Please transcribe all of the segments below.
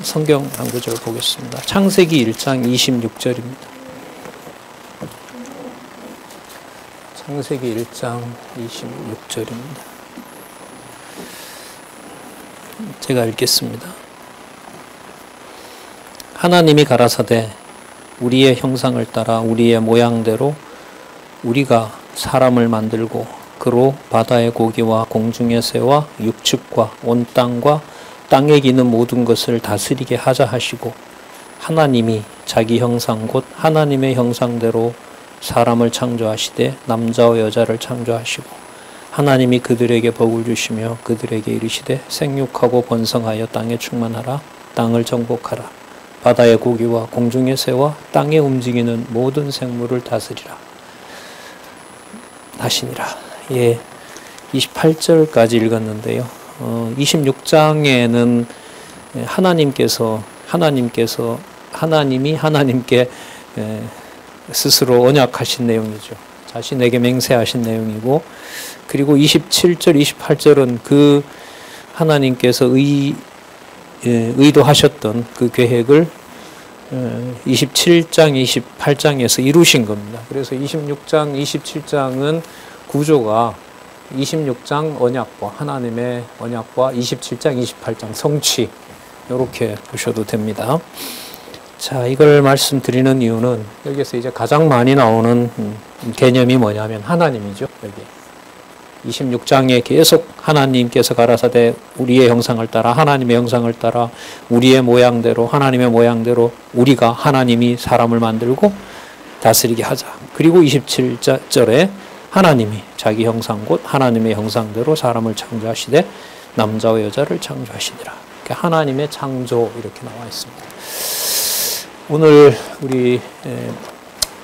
성경 한 구절 보겠습니다. 창세기 1장 26절입니다. 창세기 1장 26절입니다. 제가 읽겠습니다. 하나님이 가라사대 우리의 형상을 따라 우리의 모양대로 우리가 사람을 만들고 그로 바다의 고기와 공중의 새와 육축과 온 땅과 땅에 기는 모든 것을 다스리게 하자 하시고 하나님이 자기 형상 곧 하나님의 형상대로 사람을 창조하시되 남자와 여자를 창조하시고 하나님이 그들에게 복을 주시며 그들에게 이르시되 생육하고 번성하여 땅에 충만하라 땅을 정복하라 바다의 고기와 공중의 새와 땅에 움직이는 모든 생물을 다스리라 하시니라. 예, 28절까지 읽었는데요. 26장에는 하나님이 하나님께 스스로 언약하신 내용이죠. 자신에게 맹세하신 내용이고, 그리고 27절, 28절은 그 하나님께서 의도하셨던 그 계획을 27장, 28장에서 이루신 겁니다. 그래서 26장, 27장은 구조가 26장 언약과 하나님의 언약과 27장, 28장 성취 이렇게 보셔도 됩니다. 자, 이걸 말씀드리는 이유는 여기서 이제 가장 많이 나오는 개념이 뭐냐면 하나님이죠. 여기 26장에 계속 하나님께서 가라사대 우리의 형상을 따라 하나님의 형상을 따라 우리의 모양대로 하나님의 모양대로 우리가 하나님이 사람을 만들고 다스리게 하자. 그리고 27절에 하나님이 자기 형상 곧 하나님의 형상대로 사람을 창조하시되 남자와 여자를 창조하시니라. 그러니까 하나님의 창조 이렇게 나와 있습니다. 오늘 우리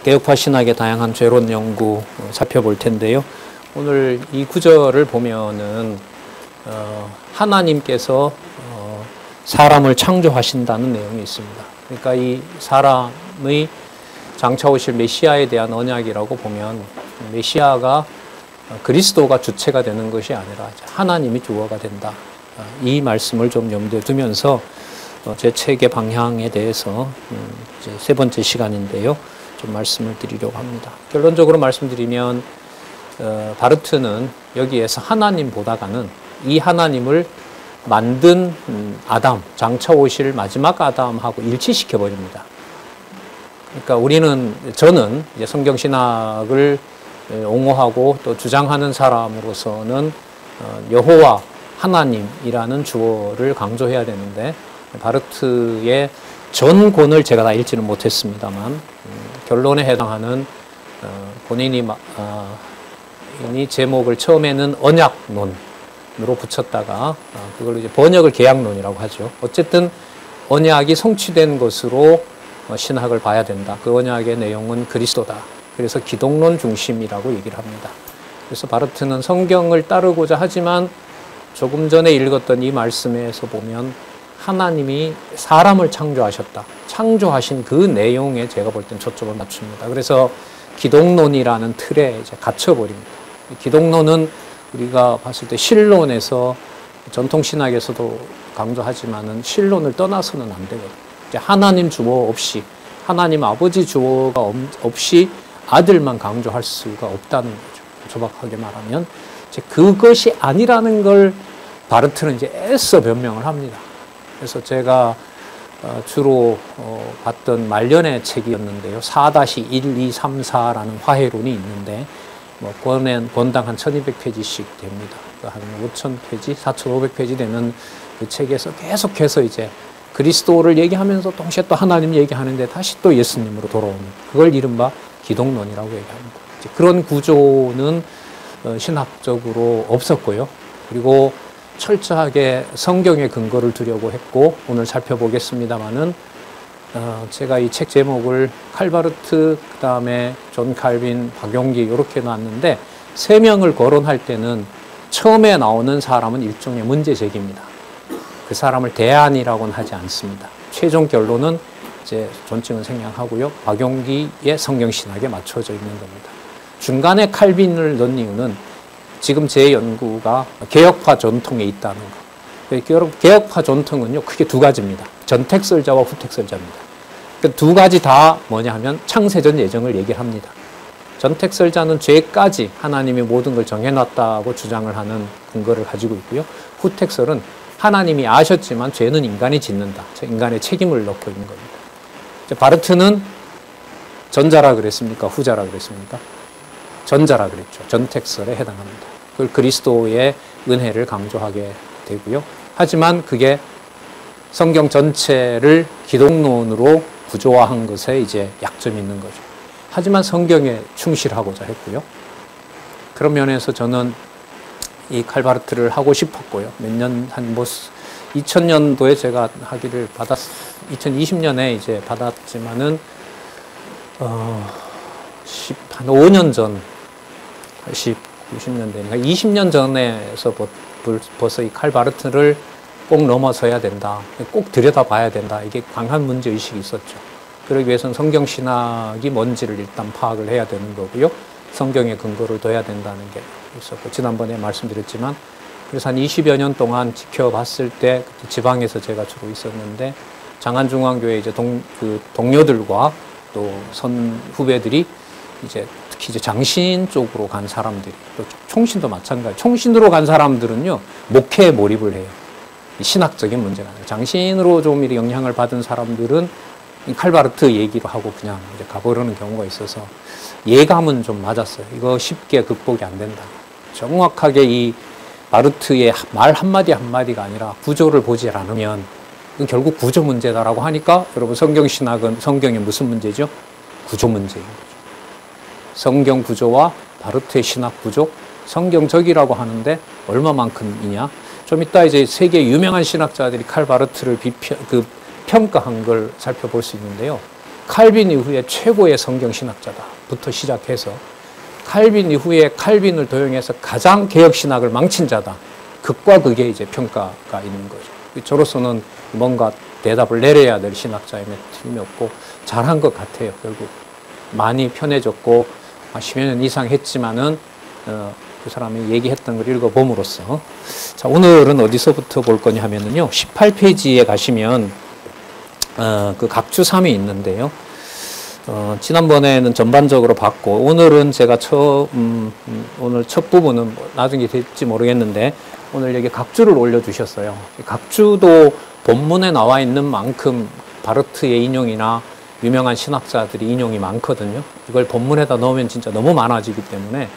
개혁파 신학의 다양한 죄론 연구 살펴볼 텐데요. 오늘 이 구절을 보면은 하나님께서 사람을 창조하신다는 내용이 있습니다. 그러니까 이 사람의 장차 오실 메시아에 대한 언약이라고 보면 메시아가 그리스도가 주체가 되는 것이 아니라 하나님이 주어가 된다. 이 말씀을 좀 염두에 두면서 제 책의 방향에 대해서 이제 세 번째 시간인데요. 좀 말씀을 드리려고 합니다. 결론적으로 말씀드리면 바르트는 여기에서 하나님보다가는 이 하나님을 만든 아담, 장차 오실 마지막 아담하고 일치시켜 버립니다. 그러니까 저는 이제 성경신학을 옹호하고 또 주장하는 사람으로서는 여호와 하나님이라는 주어를 강조해야 되는데 바르트의 전권을 제가 다 읽지는 못했습니다만 결론에 해당하는 본인이 제목을 처음에는 언약론으로 붙였다가 그걸 이제 번역을 계약론이라고 하죠. 어쨌든 언약이 성취된 것으로 신학을 봐야 된다. 그 언약의 내용은 그리스도다. 그래서 기독론 중심이라고 얘기를 합니다. 그래서 바르트는 성경을 따르고자 하지만 조금 전에 읽었던 이 말씀에서 보면 하나님이 사람을 창조하셨다. 창조하신 그 내용에 제가 볼 땐 초점을 맞춥니다. 그래서 기독론이라는 틀에 이제 갇혀버립니다. 기독론은 우리가 봤을 때 신론에서 전통신학에서도 강조하지만은 신론을 떠나서는 안 되거든요. 이제 하나님 주어 없이 하나님 아버지 주어가 없이 아들만 강조할 수가 없다는 거죠. 조박하게 말하면 이제 그것이 아니라는 걸 바르트는 이제 애써 변명을 합니다. 그래서 제가 주로 봤던 말년의 책이었는데요. 4-1234라는 화해론이 있는데 권당 한 1200페이지씩 됩니다. 한 5000페이지, 4500페이지 되는 그 책에서 계속해서 이제 그리스도를 얘기하면서 동시에 또 하나님 얘기하는데 다시 또 예수님으로 돌아오는 그걸 이른바 기독론이라고 얘기합니다. 그런 구조는 신학적으로 없었고요. 그리고 철저하게 성경의 근거를 두려고 했고 오늘 살펴보겠습니다마는 제가 이 책 제목을 칼바르트, 그 다음에 존 칼빈, 박용기 이렇게 놨는데 세 명을 거론할 때는 처음에 나오는 사람은 일종의 문제 제기입니다. 그 사람을 대안이라고는 하지 않습니다. 최종 결론은 이제 존칭은 생략하고요. 박용기의 성경신학에 맞춰져 있는 겁니다. 중간에 칼빈을 넣은 이유는 지금 제 연구가 개혁파 전통에 있다는 거. 개혁파 전통은요, 크게 두 가지입니다. 전택설자와 후택설자입니다. 그 두 가지 다 뭐냐 하면 창세전 예정을 얘기를 합니다. 전택설자는 죄까지 하나님이 모든 걸 정해놨다고 주장을 하는 근거를 가지고 있고요. 후택설은 하나님이 아셨지만 죄는 인간이 짓는다. 인간의 책임을 넣고 있는 겁니다. 바르트는 전자라 그랬습니까? 후자라 그랬습니까? 전자라 그랬죠. 전택설에 해당합니다. 그걸 그리스도의 은혜를 강조하게 되고요. 하지만 그게 성경 전체를 기독론으로 구조화한 것에 이제 약점이 있는 거죠. 하지만 성경에 충실하고자 했고요. 그런 면에서 저는 이 칼바르트를 하고 싶었고요. 몇 년, 2000년도에 제가 학위를 2020년에 이제 받았지만은, 한 5년 전, 90년대니까 20년 전에서 벌써 이 칼바르트를 꼭 넘어서야 된다. 꼭 들여다봐야 된다. 이게 강한 문제의식이 있었죠. 그러기 위해서는 성경신학이 뭔지를 일단 파악을 해야 되는 거고요. 성경에 근거를 둬야 된다는 게 있었고, 지난번에 말씀드렸지만, 그래서 한 20여 년 동안 지켜봤을 때, 지방에서 제가 주로 있었는데, 장안중앙교회 이제 동료들과 또 후배들이 특히 이제 장신 쪽으로 간 사람들이, 또 총신도 마찬가지. 총신으로 간 사람들은요, 목회에 몰입을 해요. 신학적인 문제가 아니라. 장신으로 좀 영향을 받은 사람들은 칼바르트 얘기로 하고 그냥 이제 가버리는 경우가 있어서 예감은 좀 맞았어요. 이거 쉽게 극복이 안 된다. 정확하게 이 바르트의 말 한마디 한마디가 아니라 구조를 보지 않으면 이건 결국 구조 문제다라고 하니까 여러분 성경신학은 성경의 무슨 문제죠? 구조 문제인 거죠. 성경 구조와 바르트의 신학 구조, 성경적이라고 하는데 얼마만큼이냐? 좀 이따 이제 세계 유명한 신학자들이 칼바르트를 평가한 걸 살펴볼 수 있는데요. 칼빈 이후에 최고의 성경 신학자다부터 시작해서 칼빈 이후에 칼빈을 도용해서 가장 개혁 신학을 망친 자다. 극과 극의 이제 평가가 있는 거죠. 저로서는 뭔가 대답을 내려야 될 신학자임에 틀림이 없고 잘한 것 같아요. 결국 많이 편해졌고 10여 년 이상 했지만은 그 사람이 얘기했던 걸 읽어봄으로써. 자, 오늘은 어디서부터 볼 거냐 하면은요, 18페이지에 가시면, 그 각주삼이 있는데요. 지난번에는 전반적으로 봤고, 오늘은 제가 오늘 첫 부분은 나중에 될지 모르겠는데, 오늘 여기 각주를 올려주셨어요. 각주도 본문에 나와 있는 만큼 바르트의 인용이나 유명한 신학자들이 인용이 많거든요. 이걸 본문에다 넣으면 진짜 너무 많아지기 때문에,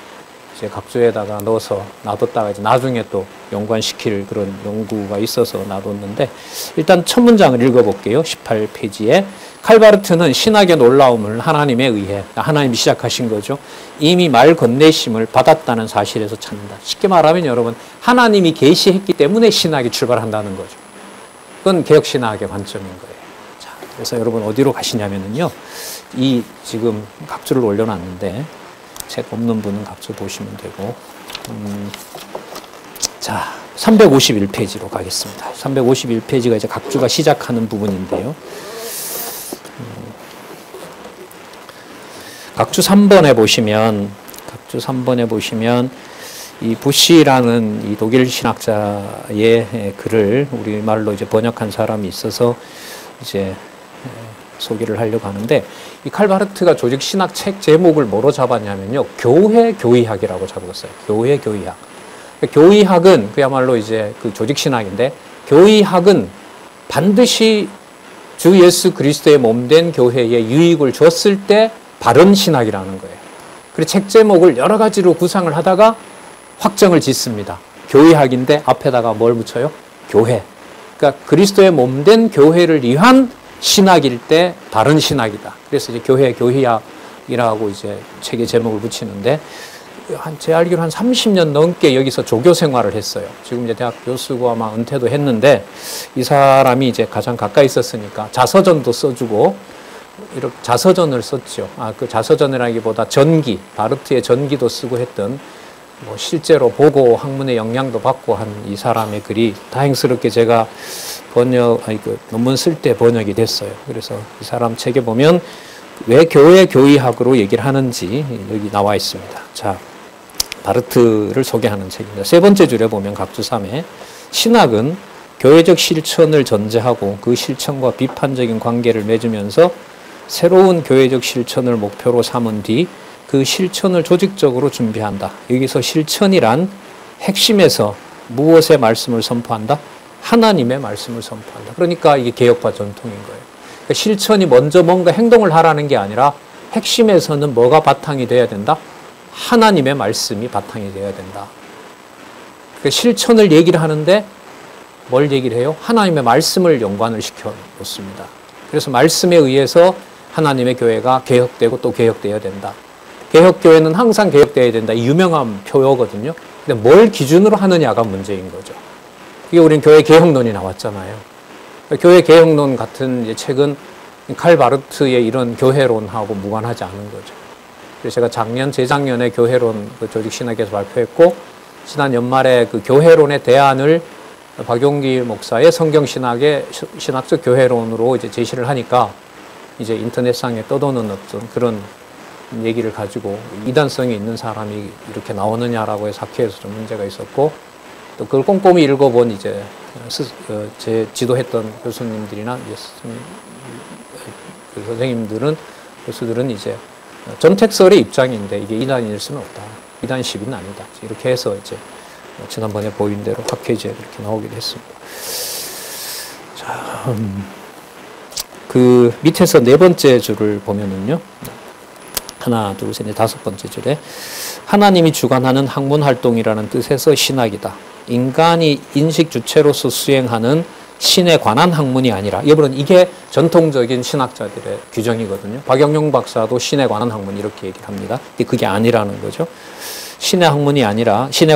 이제 각주에다가 넣어서 놔뒀다가 이제 나중에 또 연관시킬 그런 연구가 있어서 놔뒀는데, 일단 첫 문장을 읽어볼게요. 18페이지에. 칼바르트는 신학의 놀라움을 하나님에 의해, 하나님이 시작하신 거죠. 이미 말 건네심을 받았다는 사실에서 찾는다. 쉽게 말하면 여러분, 하나님이 계시했기 때문에 신학이 출발한다는 거죠. 그건 개혁신학의 관점인 거예요. 자, 그래서 여러분 어디로 가시냐면요. 이 지금 각주를 올려놨는데, 책 없는 분은 각주 보시면 되고, 자, 351페이지로 가겠습니다. 351페이지가 이제 각주가 시작하는 부분인데요. 각주 3번에 보시면, 이 부시라는 이 독일 신학자의 글을 우리말로 이제 번역한 사람이 있어서 이제 소개를 하려고 하는데, 이 칼바르트가 조직 신학 책 제목을 뭐로 잡았냐면요, 교회 교의학이라고 잡았어요. 교회 교의학. 교의학은 그야말로 이제 그 조직 신학인데, 교의학은 반드시 주 예수 그리스도의 몸된 교회에 유익을 줬을 때 바른 신학이라는 거예요. 그리고 책 제목을 여러 가지로 구상을 하다가 확정을 짓습니다. 교의학인데 앞에다가 뭘 붙여요? 교회. 그러니까 그리스도의 몸된 교회를 위한 신학일 때 바른 신학이다. 그래서 이제 교회 교의학이라고 이제 책의 제목을 붙이는데, 제 알기로 한 30년 넘게 여기서 조교 생활을 했어요. 지금 이제 대학 교수고 아마 은퇴도 했는데, 이 사람이 이제 가장 가까이 있었으니까 자서전도 써주고, 이렇게 자서전을 썼죠. 그 자서전이라기보다 전기, 바르트의 전기도 쓰고 했던, 뭐 실제로 보고 학문의 영향도 받고 한 이 사람의 글이 다행스럽게 제가 논문 쓸 때 번역이 됐어요. 그래서 이 사람 책에 보면 왜 교회 교의학으로 얘기를 하는지 여기 나와 있습니다. 자, 바르트를 소개하는 책입니다. 세 번째 줄에 보면 각주 3에 신학은 교회적 실천을 전제하고 그 실천과 비판적인 관계를 맺으면서 새로운 교회적 실천을 목표로 삼은 뒤 그 실천을 조직적으로 준비한다. 여기서 실천이란 핵심에서 무엇의 말씀을 선포한다? 하나님의 말씀을 선포한다. 그러니까 이게 개혁파 전통인 거예요. 그러니까 실천이 먼저 뭔가 행동을 하라는 게 아니라 핵심에서는 뭐가 바탕이 돼야 된다? 하나님의 말씀이 바탕이 돼야 된다. 그러니까 실천을 얘기를 하는데 뭘 얘기를 해요? 하나님의 말씀을 연관을 시켜 놓습니다. 그래서 말씀에 의해서 하나님의 교회가 개혁되고 또 개혁되어야 된다. 개혁교회는 항상 개혁되어야 된다. 이 유명한 표어거든요. 근데 뭘 기준으로 하느냐가 문제인 거죠. 이게 우린 교회 개혁론이 나왔잖아요. 교회 개혁론 같은 책은 칼 바르트의 이런 교회론하고 무관하지 않은 거죠. 그래서 제가 재작년에 교회론 그 조직신학에서 발표했고, 지난 연말에 그 교회론의 대안을 박용기 목사의 성경신학의 신학적 교회론으로 이제 제시를 하니까 이제 인터넷상에 떠도는 어떤 그런 얘기를 가지고 이단성이 있는 사람이 이렇게 나오느냐라고 해서 학회에서 좀 문제가 있었고, 또 그걸 꼼꼼히 읽어본 이제 제 지도했던 교수님들이나 교수들은 이제 전택설의 입장인데 이게 이단일 수는 없다. 이단 시비는 아니다. 이렇게 해서 이제 지난번에 보인 대로 학회지에 이렇게 나오기도 했습니다. 자, 그 밑에서 네 번째 줄을 보면은요. 하나, 둘, 셋, 넷, 다섯 번째 줄에 하나님이 주관하는 학문활동이라는 뜻에서 신학이다. 인간이 인식 주체로서 수행하는 신에 관한 학문이 아니라, 여러분 이게 전통적인 신학자들의 규정이거든요. 박영용 박사도 신에 관한 학문 이렇게 얘기를 합니다. 근데 그게 아니라는 거죠. 신에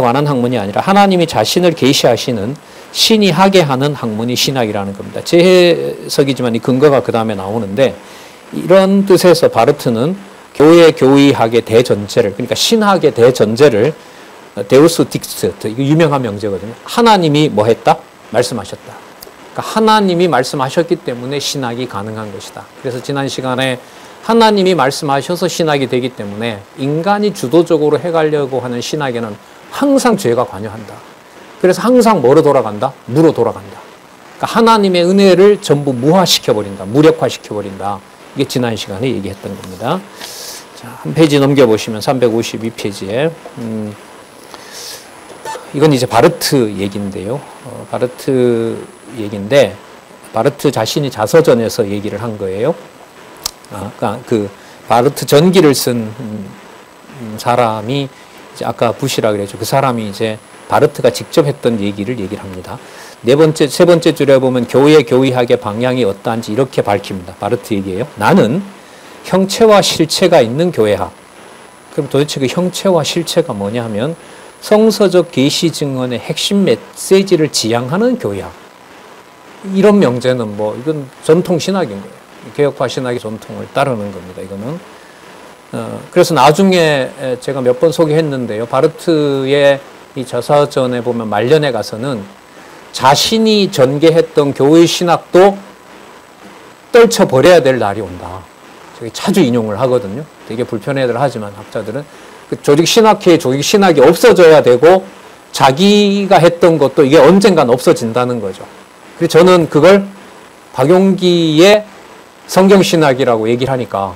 관한 학문이 아니라 하나님이 자신을 계시하시는 신이 하게 하는 학문이 신학이라는 겁니다. 제 해석이지만 이 근거가 그 다음에 나오는데, 이런 뜻에서 바르트는 교회 교의학의 대전제를, 그러니까 신학의 대전제를 데우스 딕스트, 이거 유명한 명제거든요. 하나님이 뭐 했다? 말씀하셨다. 그러니까 하나님이 말씀하셨기 때문에 신학이 가능한 것이다. 그래서 지난 시간에 하나님이 말씀하셔서 신학이 되기 때문에 인간이 주도적으로 해가려고 하는 신학에는 항상 죄가 관여한다. 그래서 항상 뭐로 돌아간다? 무로 돌아간다. 그러니까 하나님의 은혜를 전부 무화시켜버린다. 무력화시켜버린다. 이게 지난 시간에 얘기했던 겁니다. 자, 한 페이지 넘겨보시면 352페이지에 이건 이제 바르트 얘기인데요. 바르트 얘기인데 바르트 자신이 자서전에서 얘기를 한 거예요. 그러니까 그 바르트 전기를 쓴 사람이 이제 아까 부시라 그랬죠. 그 사람이 이제 바르트가 직접 했던 얘기를 합니다. 세 번째 줄에 보면 교회 교의학의 방향이 어떠한지 이렇게 밝힙니다. 바르트 얘기예요. 나는 형체와 실체가 있는 교회학. 그럼 도대체 그 형체와 실체가 뭐냐 하면 성서적 계시 증언의 핵심 메시지를 지향하는 교회학. 이런 명제는 뭐 이건 전통 신학인 거예요. 개혁파 신학의 전통을 따르는 겁니다. 이거는. 그래서 나중에 제가 몇 번 소개했는데요. 바르트의 이 저서전에 보면 말년에 가서는 자신이 전개했던 교회 신학도 떨쳐버려야 될 날이 온다. 저기 자주 인용을 하거든요. 되게 불편해들 하지만 학자들은 그 조직 신학이 없어져야 되고 자기가 했던 것도 이게 언젠간 없어진다는 거죠. 그래서 저는 그걸 박용기의 성경신학이라고 얘기를 하니까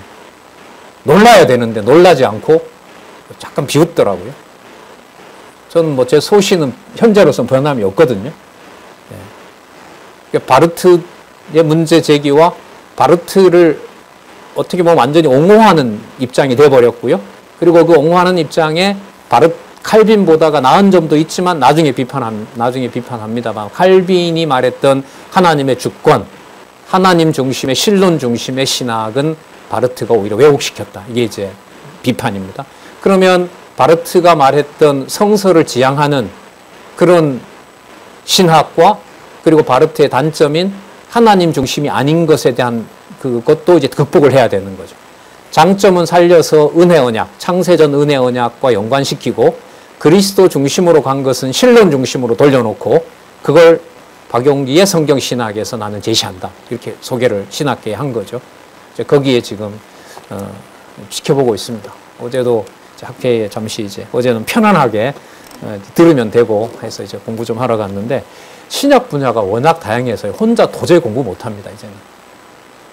놀라야 되는데 놀라지 않고 약간 비웃더라고요. 저는 뭐 제 소신은 현재로서는 변함이 없거든요. 네. 바르트의 문제 제기와 바르트를 어떻게 보면 완전히 옹호하는 입장이 돼버렸고요. 그리고 그 옹호하는 입장에 칼빈보다가 나은 점도 있지만 나중에 비판합니다만 칼빈이 말했던 하나님의 주권, 하나님 중심의 신론 중심의 신학은 바르트가 오히려 왜곡시켰다. 이게 이제 비판입니다. 그러면 바르트가 말했던 성서를 지향하는 그런 신학과 그리고 바르트의 단점인 하나님 중심이 아닌 것에 대한 그것도 이제 극복을 해야 되는 거죠. 장점은 살려서 은혜 언약, 창세전 은혜 언약과 연관시키고 그리스도 중심으로 간 것은 신론 중심으로 돌려놓고 그걸 박용기의 성경신학에서 나는 제시한다. 이렇게 소개를 신학계에 한 거죠. 이제 거기에 지금 지켜보고 있습니다. 어제도 학회에 잠시 어제는 편안하게 들으면 되고 해서 이제 공부 좀 하러 갔는데 신약 분야가 워낙 다양해서 혼자 도저히 공부 못합니다. 이제는.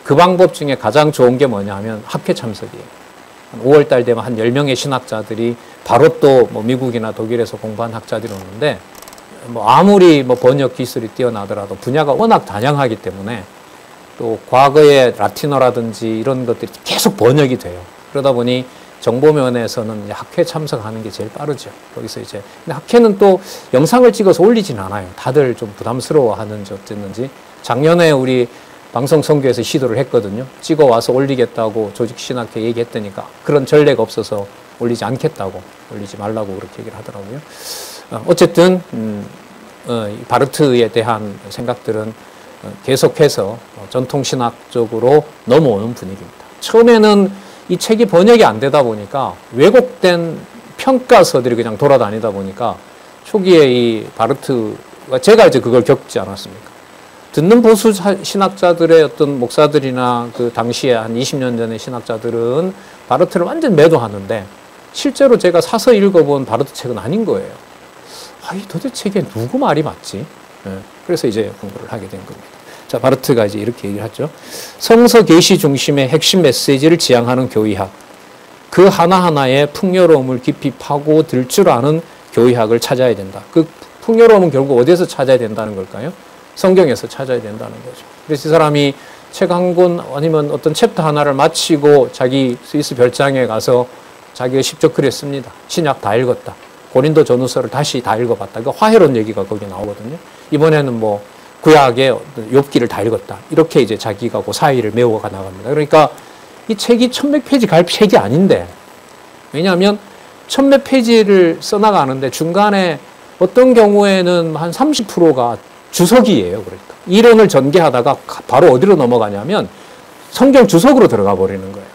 그 방법 중에 가장 좋은 게 뭐냐 하면 학회 참석이에요. 5월 달 되면 한 10명의 신학자들이 바로 또 뭐 미국이나 독일에서 공부한 학자들이 오는데 뭐 아무리 뭐 번역 기술이 뛰어나더라도 분야가 워낙 다양하기 때문에 또 과거의 라틴어라든지 이런 것들이 계속 번역이 돼요. 그러다 보니 정보면에서는 학회 참석하는 게 제일 빠르죠. 거기서 이제 근데 학회는 또 영상을 찍어서 올리진 않아요. 다들 좀 부담스러워하는지 어쨌는지 작년에 우리 방송선교에서 시도를 했거든요. 찍어 와서 올리겠다고 조직신학회 얘기했더니까 그런 전례가 없어서 올리지 않겠다고, 올리지 말라고 그렇게 얘기를 하더라고요. 어쨌든 바르트에 대한 생각들은 계속해서 전통신학적으로 넘어오는 분위기입니다. 처음에는 이 책이 번역이 안 되다 보니까 왜곡된 평가서들이 그냥 돌아다니다 보니까 초기에 이 바르트가 제가 이제 그걸 겪지 않았습니까? 듣는 보수 신학자들의 어떤 목사들이나 그 당시에 한 20년 전의 신학자들은 바르트를 완전 매도하는데 실제로 제가 사서 읽어본 바르트 책은 아닌 거예요. 이 도대체 이게 누구 말이 맞지? 그래서 이제 공부를 하게 된 겁니다. 자, 바르트가 이제 이렇게 얘기를 하죠. 성서 계시 중심의 핵심 메시지를 지향하는 교의학. 그 하나하나의 풍요로움을 깊이 파고들 줄 아는 교의학을 찾아야 된다. 그 풍요로움은 결국 어디에서 찾아야 된다는 걸까요? 성경에서 찾아야 된다는 거죠. 그래서 이 사람이 책 한 권 아니면 어떤 챕터 하나를 마치고 자기 스위스 별장에 가서 자기가 십저글에 씁니다. 신약 다 읽었다. 고린도 전후서를 다시 다 읽어봤다. 그 화해론 얘기가 거기 나오거든요. 이번에는 뭐 구약의 욥기를 다 읽었다. 이렇게 이제 자기가 그 사이를 메워가 나갑니다. 그러니까 이 책이 1000몇 페이지 갈 책이 아닌데 왜냐하면 1000몇 페이지를 써나가는데 중간에 어떤 경우에는 한 30%가 주석이에요. 그러니까 이론을 전개하다가 바로 어디로 넘어가냐면 성경 주석으로 들어가 버리는 거예요.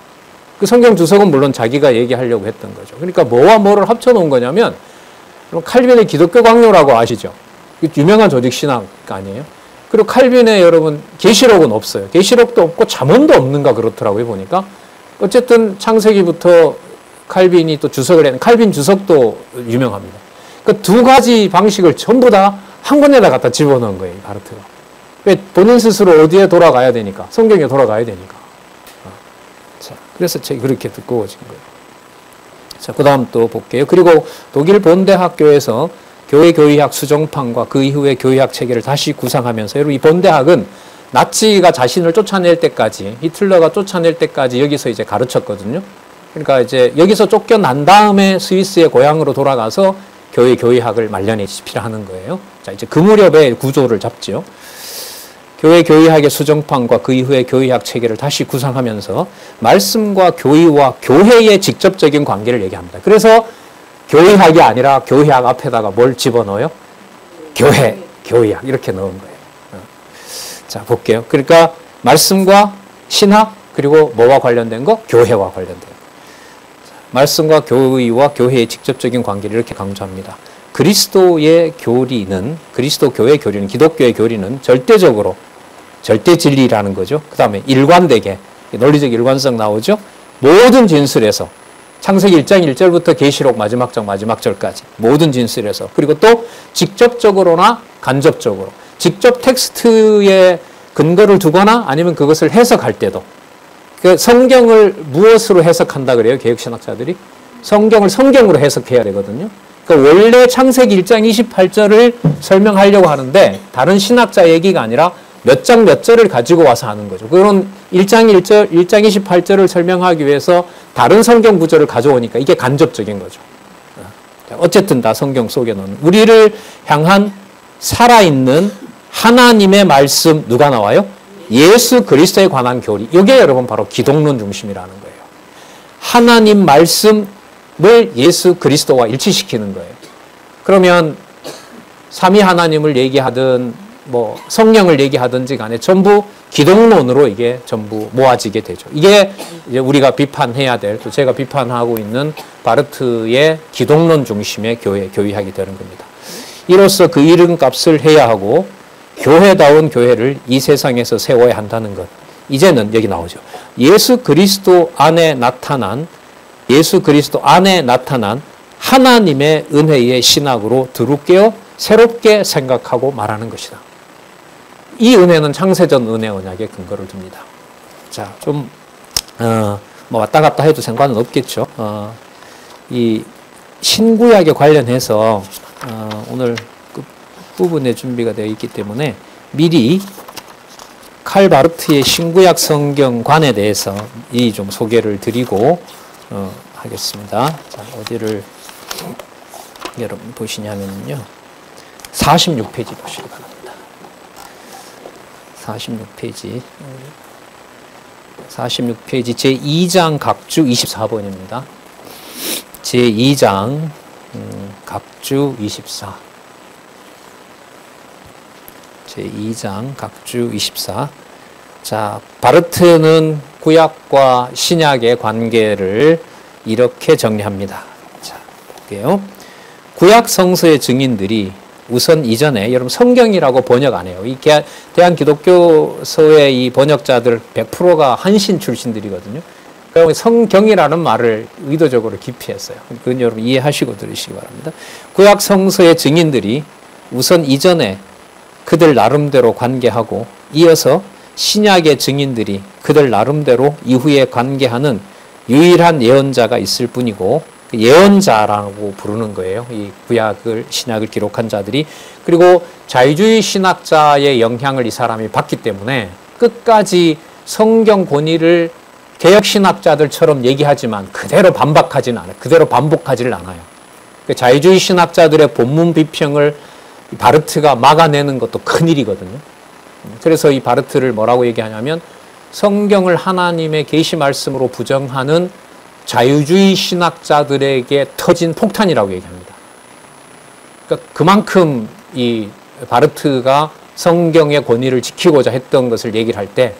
그 성경 주석은 물론 자기가 얘기하려고 했던 거죠. 그러니까 뭐와 뭐를 합쳐놓은 거냐면 칼빈의 기독교 강요라고 아시죠? 유명한 조직 신학 아니에요? 그리고 칼빈의 여러분 계시록은 없어요. 계시록도 없고 잠언도 없는가 그렇더라고요. 보니까 어쨌든 창세기부터 칼빈이 또 주석을 했는 칼빈 주석도 유명합니다. 그 두 가지 방식을 전부 다 한 권에다 갖다 집어넣은 거예요. 바르트가. 왜 본인 스스로 어디에 돌아가야 되니까 성경에 돌아가야 되니까. 자, 그래서 책이 그렇게 두꺼워진 거예요. 자, 그 다음 또 볼게요. 그리고 독일 본대 학교에서 교회 교의학 수정판과 그 이후의 교의학 체계를 다시 구상하면서 여러분 이 본대학은 나치가 자신을 쫓아낼 때까지 히틀러가 쫓아낼 때까지 여기서 이제 가르쳤거든요. 그러니까 이제 여기서 쫓겨난 다음에 스위스의 고향으로 돌아가서 교회 교의학을 말년에 집필하는 거예요. 자, 이제 그 무렵에 구조를 잡죠. 교회 교의학의 수정판과 그 이후의 교의학 체계를 다시 구상하면서 말씀과 교의와 교회의 직접적인 관계를 얘기합니다. 그래서 교의학이 아니라 교회학 앞에다가 뭘 집어넣어요? 교회, 교의학 이렇게 넣은 거예요. 자, 볼게요. 그러니까 말씀과 신학 그리고 뭐와 관련된 거? 교회와 관련된 거. 말씀과 교의와 교회의 직접적인 관계를 이렇게 강조합니다. 그리스도의 교리는 그리스도 교회의 교리는 기독교의 교리는 절대적으로 절대 진리라는 거죠. 그 다음에 일관되게 논리적 일관성 나오죠. 모든 진술에서 창세기 1장 1절부터 계시록 마지막 장 마지막 절까지 모든 진술에서 그리고 또 직접적으로나 간접적으로 직접 텍스트에 근거를 두거나 아니면 그것을 해석할 때도 그 성경을 무엇으로 해석한다 그래요? 개혁신학자들이 성경을 성경으로 해석해야 되거든요. 그러니까 원래 창세기 1장 28절을 설명하려고 하는데 다른 신학자 얘기가 아니라 몇 장 몇 절을 가지고 와서 하는 거죠. 그런 1장 1절, 1장 28절을 설명하기 위해서 다른 성경 구절을 가져오니까 이게 간접적인 거죠. 어쨌든 다 성경 속에 넣는 우리를 향한 살아있는 하나님의 말씀 누가 나와요? 예수 그리스도에 관한 교리. 이게 여러분 바로 기독론 중심이라는 거예요. 하나님 말씀을 예수 그리스도와 일치시키는 거예요. 그러면 삼위 하나님을 얘기하든 뭐 성령을 얘기하든지 간에 전부 기독론으로 이게 전부 모아지게 되죠. 이게 이제 우리가 비판해야 될, 또 제가 비판하고 있는 바르트의 기독론 중심의 교의학이 되는 겁니다. 이로써 그 이름값을 해야 하고 교회다운 교회를 이 세상에서 세워야 한다는 것. 이제는 여기 나오죠. 예수 그리스도 안에 나타난 하나님의 은혜의 신학으로 두루 깨어 새롭게 생각하고 말하는 것이다. 이 은혜는 창세전 은혜 언약에 근거를 둡니다. 자, 좀 뭐 왔다 갔다 해도 상관은 없겠죠. 이 신구약에 관련해서 오늘 그 부분에 준비가 되어 있기 때문에 미리 칼 바르트의 신구약 성경관에 대해서 이 좀 소개를 드리고 하겠습니다. 자, 어디를 여러분 보시냐면요. 46페이지 보시기 바랍니다. 46페이지. 46페이지 제2장 각주 24번입니다. 제2장 각주 24. 제2장 각주 24. 자, 바르트는 구약과 신약의 관계를 이렇게 정리합니다. 자, 볼게요. 구약 성서의 증인들이 우선 이전에 여러분 성경이라고 번역 안 해요. 이 대한기독교서의 이 번역자들 100%가 한신 출신들이거든요. 그러면 성경이라는 말을 의도적으로 기피했어요. 그건 여러분 이해하시고 들으시기 바랍니다. 구약 성서의 증인들이 우선 이전에 그들 나름대로 관계하고 이어서 신약의 증인들이 그들 나름대로 이후에 관계하는 유일한 예언자가 있을 뿐이고 예언자라고 부르는 거예요. 이 구약을 신약을 기록한 자들이. 그리고 자유주의 신학자의 영향을 이 사람이 받기 때문에 끝까지 성경 권위를 개혁 신학자들처럼 얘기하지만 그대로 반박하지는 않아요. 그대로 반복하지를 않아요. 자유주의 신학자들의 본문 비평을 바르트가 막아내는 것도 큰일이거든요. 그래서 이 바르트를 뭐라고 얘기하냐면 성경을 하나님의 계시 말씀으로 부정하는 자유주의 신학자들에게 터진 폭탄이라고 얘기합니다. 그러니까 그만큼 이 바르트가 성경의 권위를 지키고자 했던 것을 얘기를 할 때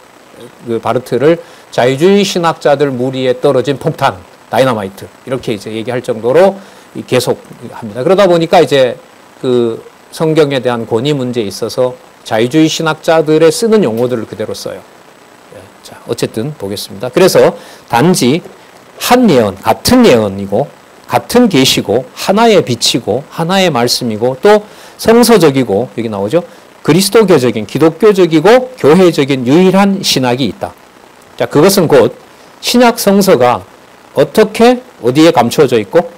그 바르트를 자유주의 신학자들 무리에 떨어진 폭탄, 다이너마이트 이렇게 이제 얘기할 정도로 계속 합니다. 그러다 보니까 이제 그 성경에 대한 권위 문제에 있어서 자유주의 신학자들의 쓰는 용어들을 그대로 써요. 자, 어쨌든 보겠습니다. 그래서 단지 한 예언, 같은 예언이고 같은 계시고 하나의 빛이고 하나의 말씀이고 또 성서적이고 여기 나오죠. 그리스도교적인 기독교적이고 교회적인 유일한 신학이 있다. 자, 그것은 곧 신약 성서가 어떻게 어디에 감추어져 있고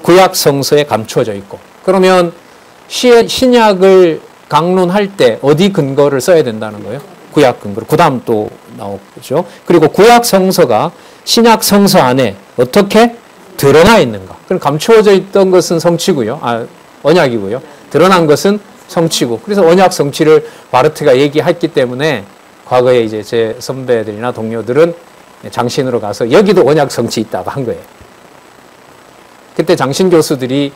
구약 성서에 감추어져 있고 그러면 신약을 강론할 때 어디 근거를 써야 된다는 거예요? 구약 근거를. 그 다음 또 나오죠. 그리고 구약 성서가 신약 성서 안에 어떻게 드러나 있는가. 그럼 감추어져 있던 것은 성취고요. 언약이고요. 드러난 것은 성취고. 그래서 언약 성취를 바르트가 얘기했기 때문에 과거에 이제 제 선배들이나 동료들은 장신으로 가서 여기도 언약 성취 있다고 한 거예요. 그때 장신 교수들이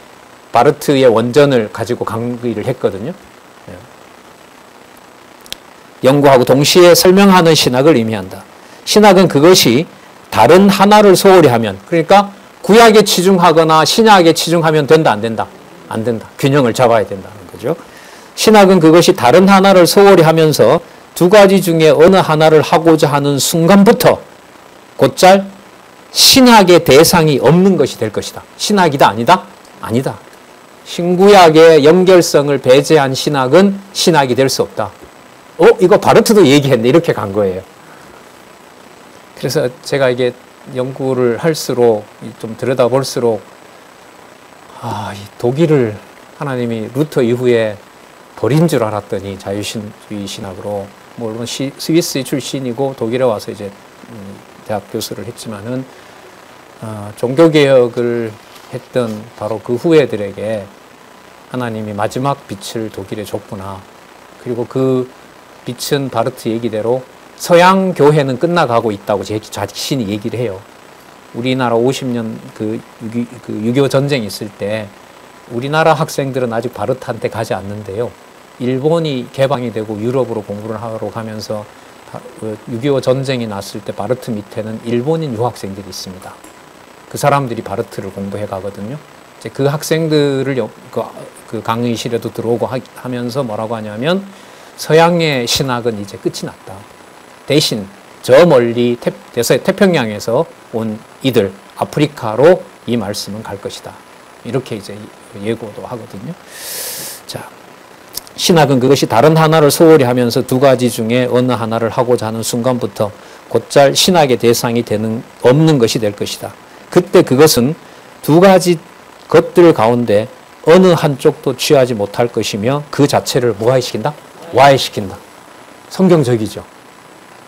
바르트의 원전을 가지고 강의를 했거든요. 연구하고 동시에 설명하는 신학을 의미한다. 신학은 그것이 다른 하나를 소홀히 하면, 그러니까 구약에 치중하거나 신약에 치중하면 된다, 안 된다? 안 된다. 균형을 잡아야 된다는 거죠. 신학은 그것이 다른 하나를 소홀히 하면서 두 가지 중에 어느 하나를 하고자 하는 순간부터 곧잘 신학의 대상이 없는 것이 될 것이다. 신학이다, 아니다? 아니다. 신구약의 연결성을 배제한 신학은 신학이 될 수 없다. 이거 바르트도 얘기했네. 이렇게 간 거예요. 그래서 제가 이게 연구를 할수록 좀 들여다볼수록 이 독일을 하나님이 루터 이후에 버린 줄 알았더니 자유주의 신학으로 물론 스위스 출신이고 독일에 와서 이제 대학 교수를 했지만은 종교개혁을 했던 바로 그 후예들에게 하나님이 마지막 빛을 독일에 줬구나. 그리고 그 빛은 바르트 얘기대로 서양 교회는 끝나가고 있다고 자신이 얘기를 해요. 우리나라 50년 그 6.25 전쟁이 있을 때 우리나라 학생들은 아직 바르트한테 가지 않는데요. 일본이 개방이 되고 유럽으로 공부를 하러 가면서 6.25 전쟁이 났을 때 바르트 밑에는 일본인 유학생들이 있습니다. 그 사람들이 바르트를 공부해 가거든요. 이제 그 학생들을 그 강의실에도 들어오고 하면서 뭐라고 하냐면 서양의 신학은 이제 끝이 났다. 대신 저 멀리 태평양에서 온 이들, 아프리카로 이 말씀은 갈 것이다. 이렇게 이제 예고도 하거든요. 자, 신학은 그것이 다른 하나를 소홀히 하면서 두 가지 중에 어느 하나를 하고자 하는 순간부터 곧잘 신학의 대상이 없는 것이 될 것이다. 그때 그것은 두 가지 것들 가운데 어느 한쪽도 취하지 못할 것이며 그 자체를 무화시킨다? 와해시킨다. 성경적이죠.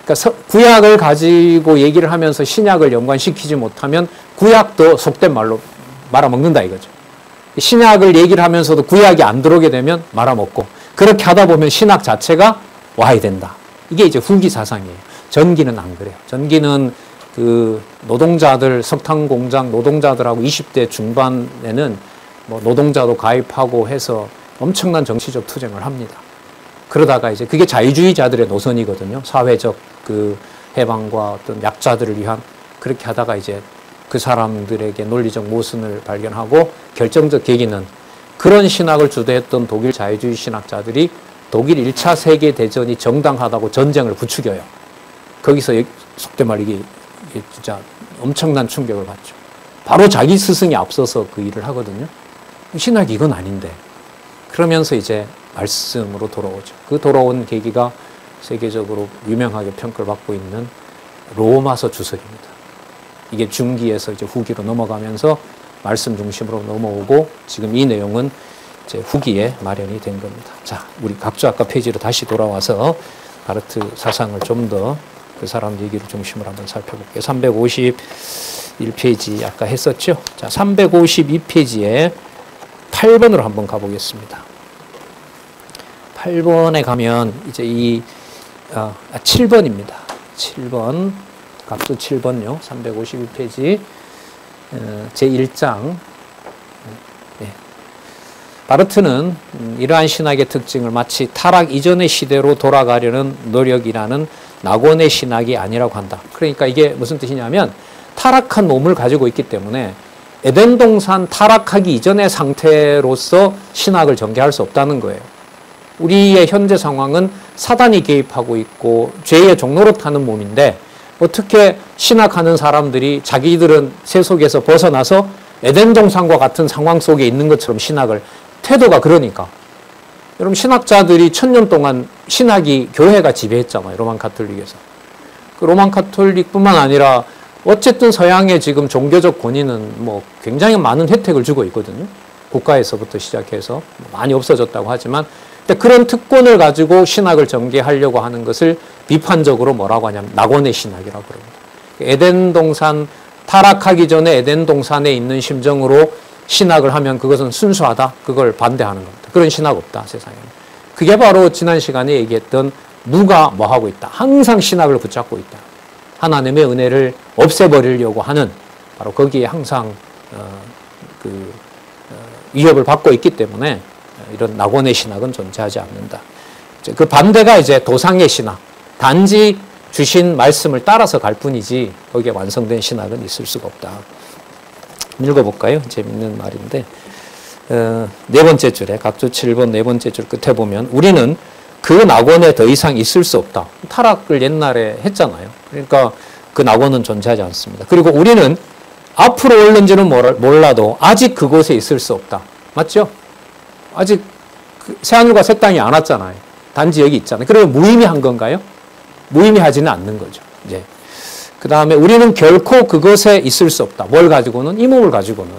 그러니까 구약을 가지고 얘기를 하면서 신약을 연관시키지 못하면 구약도 속된 말로 말아먹는다 이거죠. 신약을 얘기를 하면서도 구약이 안 들어오게 되면 말아먹고, 그렇게 하다 보면 신학 자체가 와해된다. 이게 이제 후기 사상이에요. 전기는 안 그래요. 전기는 그 노동자들, 석탄 공장 노동자들하고 20대 중반에는 뭐 노동자도 가입하고 해서 엄청난 정치적 투쟁을 합니다. 그러다가 이제 그게 자유주의자들의 노선이거든요. 사회적 그 해방과 어떤 약자들을 위한, 그렇게 하다가 이제 그 사람들에게 논리적 모순을 발견하고 결정적 계기는 그런 신학을 주도했던 독일 자유주의 신학자들이 독일 1차 세계대전이 정당하다고 전쟁을 부추겨요. 거기서 속된 말 이게 진짜 엄청난 충격을 받죠. 바로 자기 스승이 앞서서 그 일을 하거든요. 신학이 이건 아닌데. 그러면서 이제 말씀으로 돌아오죠. 그 돌아온 계기가 세계적으로 유명하게 평가를 받고 있는 로마서 주석입니다. 이게 중기에서 이제 후기로 넘어가면서 말씀 중심으로 넘어오고 지금 이 내용은 이제 후기에 마련이 된 겁니다. 자, 우리 각주학과 페이지로 다시 돌아와서 바르트 사상을 좀 더 그 사람 얘기를 중심으로 한번 살펴볼게요. 351페이지 아까 했었죠? 자, 352페이지에 8번으로 한번 가보겠습니다. 8번에 가면 이제 7번입니다. 7번, 각주 7번요. 352페이지, 제1장. 네. 바르트는 이러한 신학의 특징을 마치 타락 이전의 시대로 돌아가려는 노력이라는 낙원의 신학이 아니라고 한다. 그러니까 이게 무슨 뜻이냐면 타락한 몸을 가지고 있기 때문에 에덴 동산 타락하기 이전의 상태로서 신학을 전개할 수 없다는 거예요. 우리의 현재 상황은 사단이 개입하고 있고 죄의 종로로 타는 몸인데 어떻게 신학하는 사람들이 자기들은 세속에서 벗어나서 에덴 동산과 같은 상황 속에 있는 것처럼 신학을, 태도가 그러니까. 여러분 신학자들이 1000년 동안 신학이 교회가 지배했잖아요. 로만 가톨릭에서. 그 로만 가톨릭뿐만 아니라 어쨌든 서양의 지금 종교적 권위는 뭐 굉장히 많은 혜택을 주고 있거든요. 국가에서부터 시작해서 많이 없어졌다고 하지만, 근데 그런 특권을 가지고 신학을 전개하려고 하는 것을 비판적으로 뭐라고 하냐면 낙원의 신학이라고 그럽니다. 에덴 동산 타락하기 전에 에덴 동산에 있는 심정으로 신학을 하면 그것은 순수하다. 그걸 반대하는 겁니다. 그런 신학 없다, 세상에. 그게 바로 지난 시간에 얘기했던 누가 뭐 하고 있다. 항상 신학을 붙잡고 있다. 하나님의 은혜를 없애버리려고 하는, 바로 거기에 항상 위협을 받고 있기 때문에 이런 낙원의 신학은 존재하지 않는다. 그 반대가 이제 도상의 신학. 단지 주신 말씀을 따라서 갈 뿐이지 거기에 완성된 신학은 있을 수가 없다. 읽어볼까요? 재밌는 말인데, 네 번째 줄에, 각주 7번 네 번째 줄 끝에 보면 우리는 그 낙원에 더 이상 있을 수 없다. 타락을 옛날에 했잖아요. 그러니까 그 낙원은 존재하지 않습니다. 그리고 우리는 앞으로 올는지는 몰라도 아직 그곳에 있을 수 없다. 맞죠? 아직 새하늘과 새 땅이 안 왔잖아요. 단지 여기 있잖아요. 그러면 무의미한 건가요? 무의미하지는 않는 거죠. 이제 그 다음에 우리는 결코 그것에 있을 수 없다. 뭘 가지고는? 이 몸을 가지고는.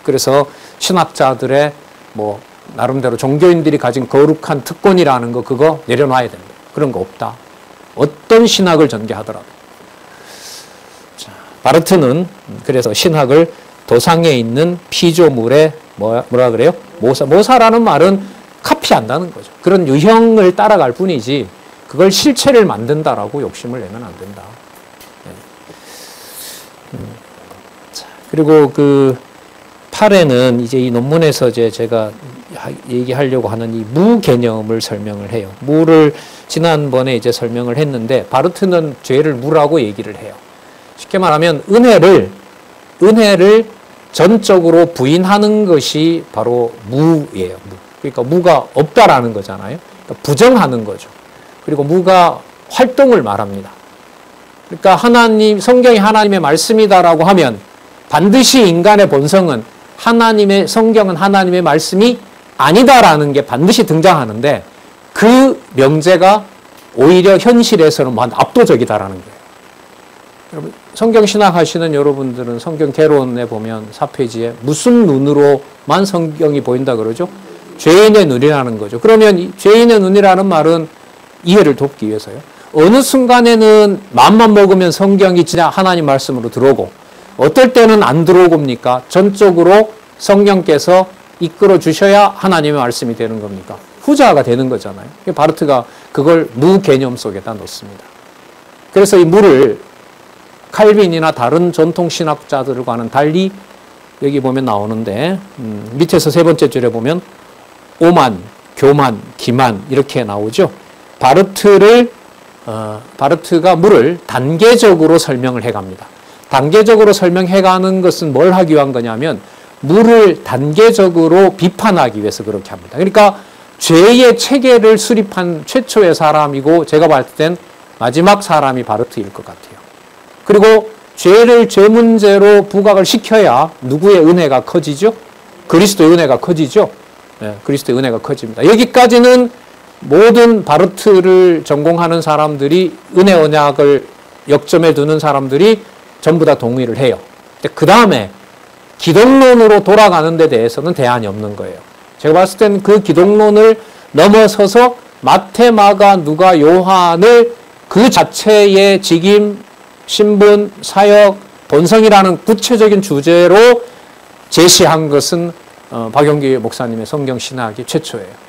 그래서 신학자들의 뭐 나름대로 종교인들이 가진 거룩한 특권이라는 거, 그거 내려놔야 된다. 그런 거 없다. 어떤 신학을 전개하더라도. 자, 바르트는 그래서 신학을 도상에 있는 피조물의 뭐라 그래요? 모사라는 말은 카피한다는 거죠. 그런 유형을 따라갈 뿐이지 그걸 실체를 만든다라고 욕심을 내면 안 된다. 자, 그리고 그 8에는 이제 이 논문에서 제가 얘기하려고 하는 이 무 개념을 설명을 해요. 무를 지난번에 이제 설명을 했는데 바르트는 죄를 무라고 얘기를 해요. 쉽게 말하면 은혜를 전적으로 부인하는 것이 바로 무예요. 무. 그러니까 무가 없다라는 거잖아요. 그러니까 부정하는 거죠. 그리고 무가 활동을 말합니다. 그러니까 성경이 하나님의 말씀이다라고 하면 반드시 인간의 본성은 성경은 하나님의 말씀이 아니다라는 게 반드시 등장하는데 그 명제가 오히려 현실에서는 압도적이다라는 거예요. 여러분, 성경 신학 하시는 여러분들은 성경 개론에 보면 4페이지에 무슨 눈으로만 성경이 보인다 그러죠? 죄인의 눈이라는 거죠. 그러면 이 죄인의 눈이라는 말은 이해를 돕기 위해서요. 어느 순간에는 마음만 먹으면 성경이 진짜 하나님 말씀으로 들어오고 어떨 때는 안 들어옵니까? 전적으로 성령께서 이끌어 주셔야 하나님의 말씀이 되는 겁니까? 후자가 되는 거잖아요. 바르트가 그걸 무개념 속에다 넣습니다. 그래서 이 무를 칼빈이나 다른 전통 신학자들과는 달리 여기 보면 나오는데 밑에서 세 번째 줄에 보면 오만, 교만, 기만 이렇게 나오죠. 바르트가 무를 단계적으로 설명을 해갑니다. 단계적으로 설명해가는 것은 뭘 하기 위한 거냐면 무를 단계적으로 비판하기 위해서 그렇게 합니다. 그러니까 죄의 체계를 수립한 최초의 사람이고 제가 봤을 땐 마지막 사람이 바르트일 것 같아요. 그리고 죄를 죄 문제로 부각을 시켜야 누구의 은혜가 커지죠? 그리스도의 은혜가 커지죠? 네, 그리스도의 은혜가 커집니다. 여기까지는 모든 바르트를 전공하는 사람들이 은혜 언약을 역점에 두는 사람들이 전부 다 동의를 해요. 그 다음에 기독론으로 돌아가는 데 대해서는 대안이 없는 거예요. 제가 봤을 때는 그 기독론을 넘어서서 마태, 마가, 누가, 요한을 그 자체의 직임, 신분, 사역, 본성이라는 구체적인 주제로 제시한 것은 박용기 목사님의 성경신학이 최초예요.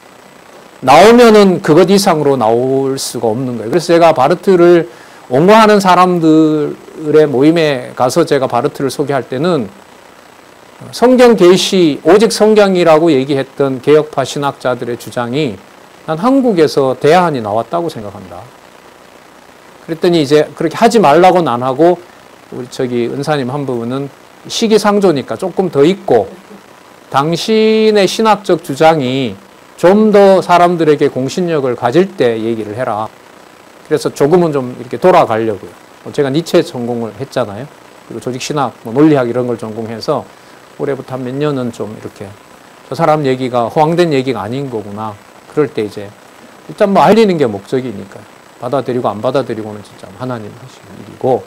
나오면은 그것 이상으로 나올 수가 없는 거예요. 그래서 제가 바르트를 옹호하는 사람들의 모임에 가서 제가 바르트를 소개할 때는 성경 계시, 오직 성경이라고 얘기했던 개혁파 신학자들의 주장이 난 한국에서 대안이 나왔다고 생각한다. 그랬더니 이제 그렇게 하지 말라고는 안 하고 우리 은사님 한 부분은 시기상조니까 조금 더 있고 당신의 신학적 주장이 좀 더 사람들에게 공신력을 가질 때 얘기를 해라. 그래서 조금은 좀 이렇게 돌아가려고요. 제가 니체 전공을 했잖아요. 그리고 조직신학, 논리학 이런 걸 전공해서 올해부터 한 몇 년은 좀 이렇게 저 사람 얘기가 허황된 얘기가 아닌 거구나. 그럴 때 이제 일단 알리는 게 목적이니까요. 받아들이고 안 받아들이고는 진짜 하나님 하시는 일이고.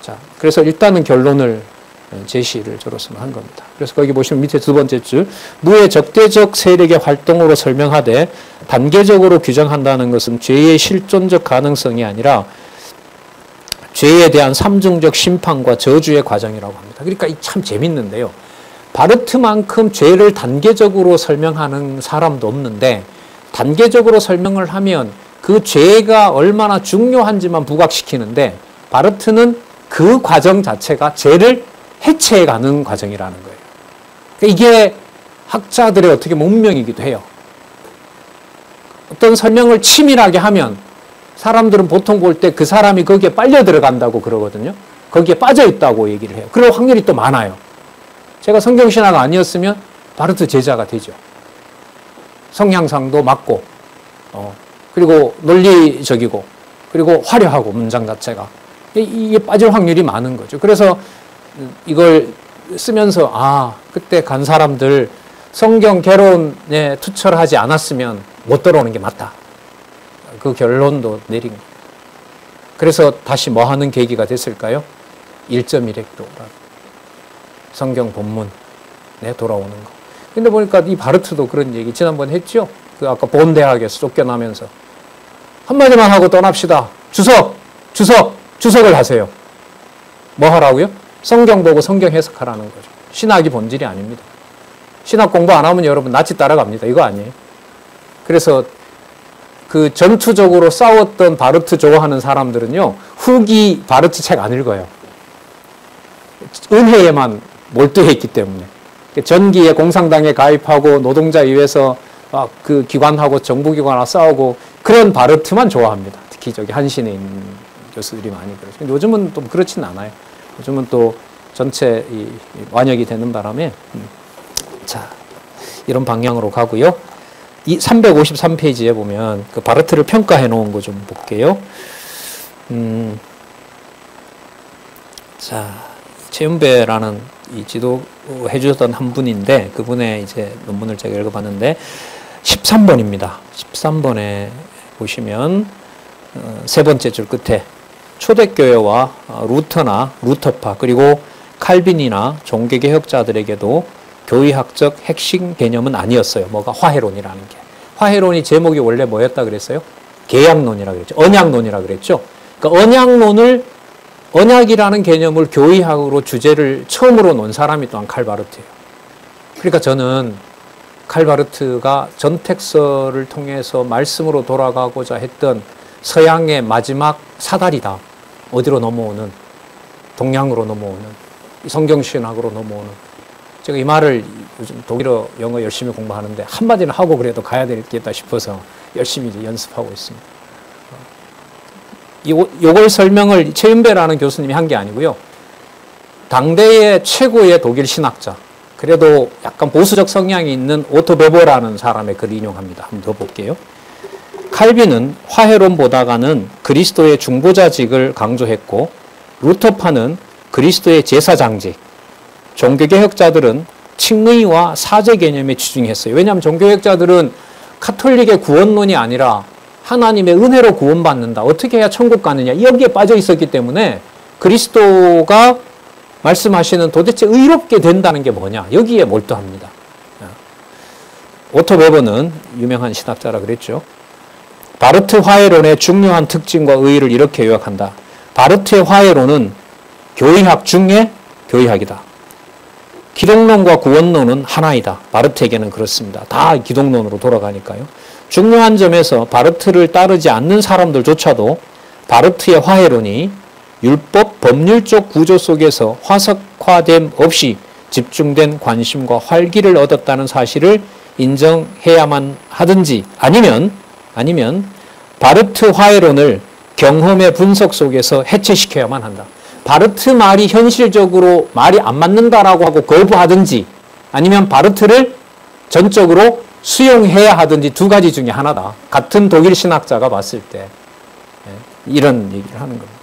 자, 그래서 일단은 결론을 제시를 저로서는 한 겁니다. 그래서 거기 보시면 밑에 두 번째 줄, 무의 적대적 세력의 활동으로 설명하되 단계적으로 규정한다는 것은 죄의 실존적 가능성이 아니라 죄에 대한 삼중적 심판과 저주의 과정이라고 합니다. 그러니까 참 재밌는데요. 바르트만큼 죄를 단계적으로 설명하는 사람도 없는데 단계적으로 설명을 하면 그 죄가 얼마나 중요한지만 부각시키는데 바르트는 그 과정 자체가 죄를 해체해가는 과정이라는 거예요. 이게 학자들의 어떻게 운명이기도 해요. 어떤 설명을 치밀하게 하면 사람들은 보통 볼 때 그 사람이 거기에 빨려 들어간다고 그러거든요. 거기에 빠져 있다고 얘기를 해요. 그럴 확률이 또 많아요. 제가 성경신학 아니었으면 바르트 제자가 되죠. 성향상도 맞고, 그리고 논리적이고, 그리고 화려하고 문장 자체가. 이게 빠질 확률이 많은 거죠. 그래서 이걸 쓰면서 그때 간 사람들 성경 개론에 투철하지 않았으면 못 들어오는 게 맞다. 그 결론도 내린 거예요. 그래서 다시 뭐 하는 계기가 됐을까요? 1.1획도 성경 본문에 돌아오는 거. 근데 보니까 이 바르트도 그런 얘기 지난번에 했죠? 그 아까 본 대학에서 쫓겨나면서 한마디만 하고 떠납시다. 주석을 하세요. 뭐 하라고요? 성경 보고 성경 해석하라는 거죠. 신학이 본질이 아닙니다. 신학 공부 안 하면 여러분 낯이 따라갑니다. 이거 아니에요. 그래서 그 전투적으로 싸웠던 바르트 좋아하는 사람들은요, 후기 바르트 책 안 읽어요. 은혜에만 몰두해 있기 때문에. 전기에 공산당에 가입하고 노동자 위해서 그 기관하고 정부기관하고 싸우고 그런 바르트만 좋아합니다. 특히 한신에 있는 교수들이 많이 그러죠. 근데 요즘은 또 그렇진 않아요. 요즘은 또 전체 완역이 되는 바람에 자, 이런 방향으로 가고요. 이 353페이지에 보면 그 바르트를 평가해 놓은 거 좀 볼게요. 자, 최은배라는 이 지도해 주셨던 한 분인데 그분의 이제 논문을 제가 읽어봤는데 13번입니다. 13번에 보시면 세 번째 줄 끝에 초대교회와 루터나 루터파 그리고 칼빈이나 종교개혁자들에게도 교의학적 핵심 개념은 아니었어요. 뭐가 화해론이라는 게. 화해론이 제목이 원래 뭐였다 그랬어요? 계약론이라 그랬죠. 언약론이라 그랬죠. 그러니까 언약이라는 개념을 교의학으로 주제를 처음으로 놓은 사람이 또한 칼바르트예요. 그러니까 저는 칼바르트가 전택서를 통해서 말씀으로 돌아가고자 했던 서양의 마지막 사다리다. 어디로 넘어오는? 동양으로 넘어오는. 성경신학으로 넘어오는. 제가 이 말을 요즘 독일어, 영어 열심히 공부하는데 한마디는 하고 그래도 가야 되겠다 싶어서 열심히 이제 연습하고 있습니다. 요걸 설명을 최윤배라는 교수님이 한 게 아니고요. 당대의 최고의 독일 신학자, 그래도 약간 보수적 성향이 있는 오토 베버라는 사람의 글을 인용합니다. 한번 더 볼게요. 칼빈은 화해론보다가는 그리스도의 중보자직을 강조했고 루터파는 그리스도의 제사장직, 종교개혁자들은 칭의와 사제 개념에 치중했어요. 왜냐하면 종교개혁자들은 카톨릭의 구원론이 아니라 하나님의 은혜로 구원받는다. 어떻게 해야 천국 가느냐. 여기에 빠져 있었기 때문에 그리스도가 말씀하시는 도대체 의롭게 된다는 게 뭐냐. 여기에 몰두합니다. 오토 베버는 유명한 신학자라 그랬죠. 바르트 화해론의 중요한 특징과 의의를 이렇게 요약한다. 바르트의 화해론은 교의학 중에 교의학이다. 기독론과 구원론은 하나이다. 바르트에게는 그렇습니다. 다 기독론으로 돌아가니까요. 중요한 점에서 바르트를 따르지 않는 사람들조차도 바르트의 화해론이 율법, 법률적 구조 속에서 화석화됨 없이 집중된 관심과 활기를 얻었다는 사실을 인정해야만 하든지 아니면 바르트 화해론을 경험의 분석 속에서 해체시켜야만 한다. 바르트 말이 현실적으로 말이 안 맞는다라고 하고 거부하든지 아니면 바르트를 전적으로 수용해야 하든지 두 가지 중에 하나다. 같은 독일 신학자가 봤을 때 이런 얘기를 하는 겁니다.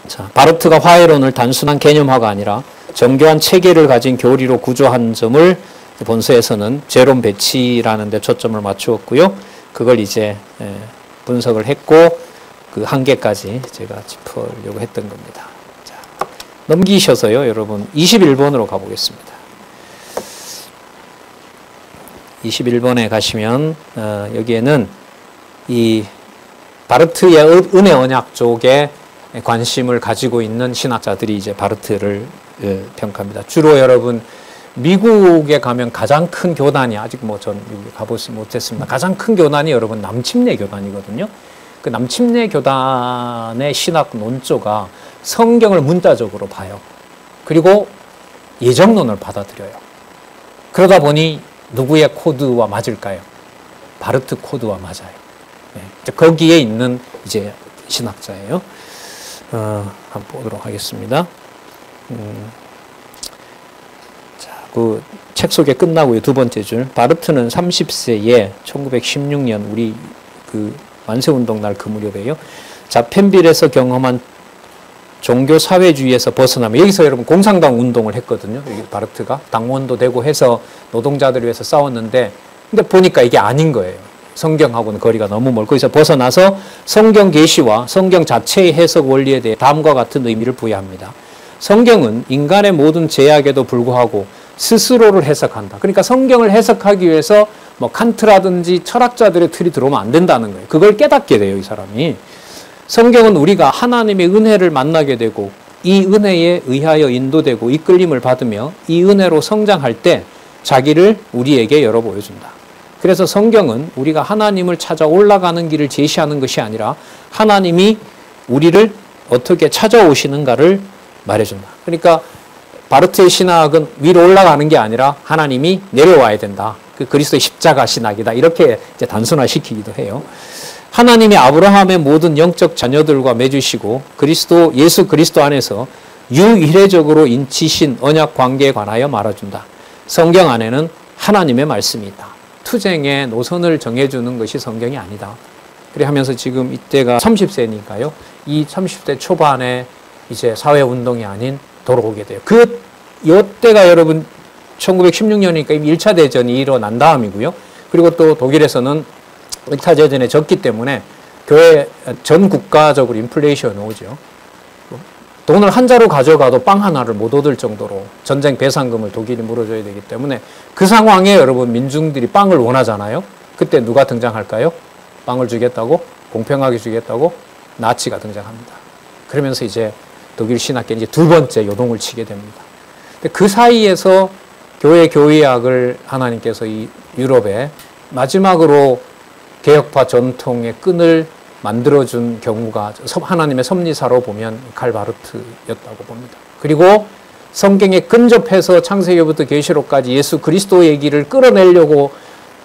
자, 바르트가 화해론을 단순한 개념화가 아니라 정교한 체계를 가진 교리로 구조한 점을 본서에서는 제롬 배치라는 데 초점을 맞추었고요. 그걸 이제 분석을 했고 그 한계까지 제가 짚으려고 했던 겁니다. 자, 넘기셔서요, 여러분 21번으로 가보겠습니다. 21번에 가시면 여기에는 이 바르트의 은혜 언약 쪽에 관심을 가지고 있는 신학자들이 이제 바르트를 평가합니다. 주로 여러분 미국에 가면 가장 큰 교단이 아직 전 가보지 못했습니다. 가장 큰 교단이 여러분 남침내 교단이거든요. 그 남침내 교단의 신학 논조가 성경을 문자적으로 봐요. 그리고 예정론을 받아들여요. 그러다 보니 누구의 코드와 맞을까요? 바르트 코드와 맞아요. 네. 거기에 있는 이제 신학자예요. 한번 보도록 하겠습니다. 자, 그 책 소개 끝나고요. 두 번째 줄. 바르트는 30세에 1916년 우리 그 만세운동 날 그 무렵에요. 자펜빌에서 경험한 종교 사회주의에서 벗어나면 여기서 여러분 공산당 운동을 했거든요. 여기 바르트가 당원도 되고 해서 노동자들을 위해서 싸웠는데 근데 보니까 이게 아닌 거예요. 성경하고는 거리가 너무 멀고 거기서 벗어나서 성경 계시와 성경 자체의 해석 원리에 대해 다음과 같은 의미를 부여합니다. 성경은 인간의 모든 제약에도 불구하고 스스로를 해석한다. 그러니까 성경을 해석하기 위해서 칸트라든지 철학자들의 틀이 들어오면 안 된다는 거예요. 그걸 깨닫게 돼요, 이 사람이. 성경은 우리가 하나님의 은혜를 만나게 되고 이 은혜에 의하여 인도되고 이끌림을 받으며 이 은혜로 성장할 때 자기를 우리에게 열어 보여준다. 그래서 성경은 우리가 하나님을 찾아 올라가는 길을 제시하는 것이 아니라 하나님이 우리를 어떻게 찾아오시는가를 말해준다. 그러니까 바르트의 신학은 위로 올라가는 게 아니라 하나님이 내려와야 된다. 그 그리스도의 십자가 신학이다. 이렇게 이제 단순화시키기도 해요. 하나님이 아브라함의 모든 영적 자녀들과 맺으시고 예수 그리스도 안에서 유일회적으로 인치신 언약 관계에 관하여 말해준다. 성경 안에는 하나님의 말씀이 있다. 투쟁의 노선을 정해주는 것이 성경이 아니다. 그래 하면서 지금 이때가 30세니까요. 이 30대 초반에 이제 사회운동이 아닌 돌아오게 돼요. 이때가 여러분 1916년이니까 이미 1차 대전이 일어난 다음이고요. 그리고 또 독일에서는 1차 대전에 졌기 때문에 교회 전 국가적으로 인플레이션이 오죠. 돈을 한 자루 가져가도 빵 하나를 못 얻을 정도로 전쟁 배상금을 독일이 물어줘야 되기 때문에 그 상황에 여러분 민중들이 빵을 원하잖아요. 그때 누가 등장할까요? 빵을 주겠다고? 공평하게 주겠다고? 나치가 등장합니다. 그러면서 이제 독일 신학계 이제 두 번째 요동을 치게 됩니다. 근데 그 사이에서 교회 교의학을 하나님께서 이 유럽에 마지막으로 개혁파 전통의 끈을 만들어준 경우가 하나님의 섭리사로 보면 칼바르트였다고 봅니다. 그리고 성경에 근접해서 창세기부터 계시록까지 예수 그리스도 얘기를 끌어내려고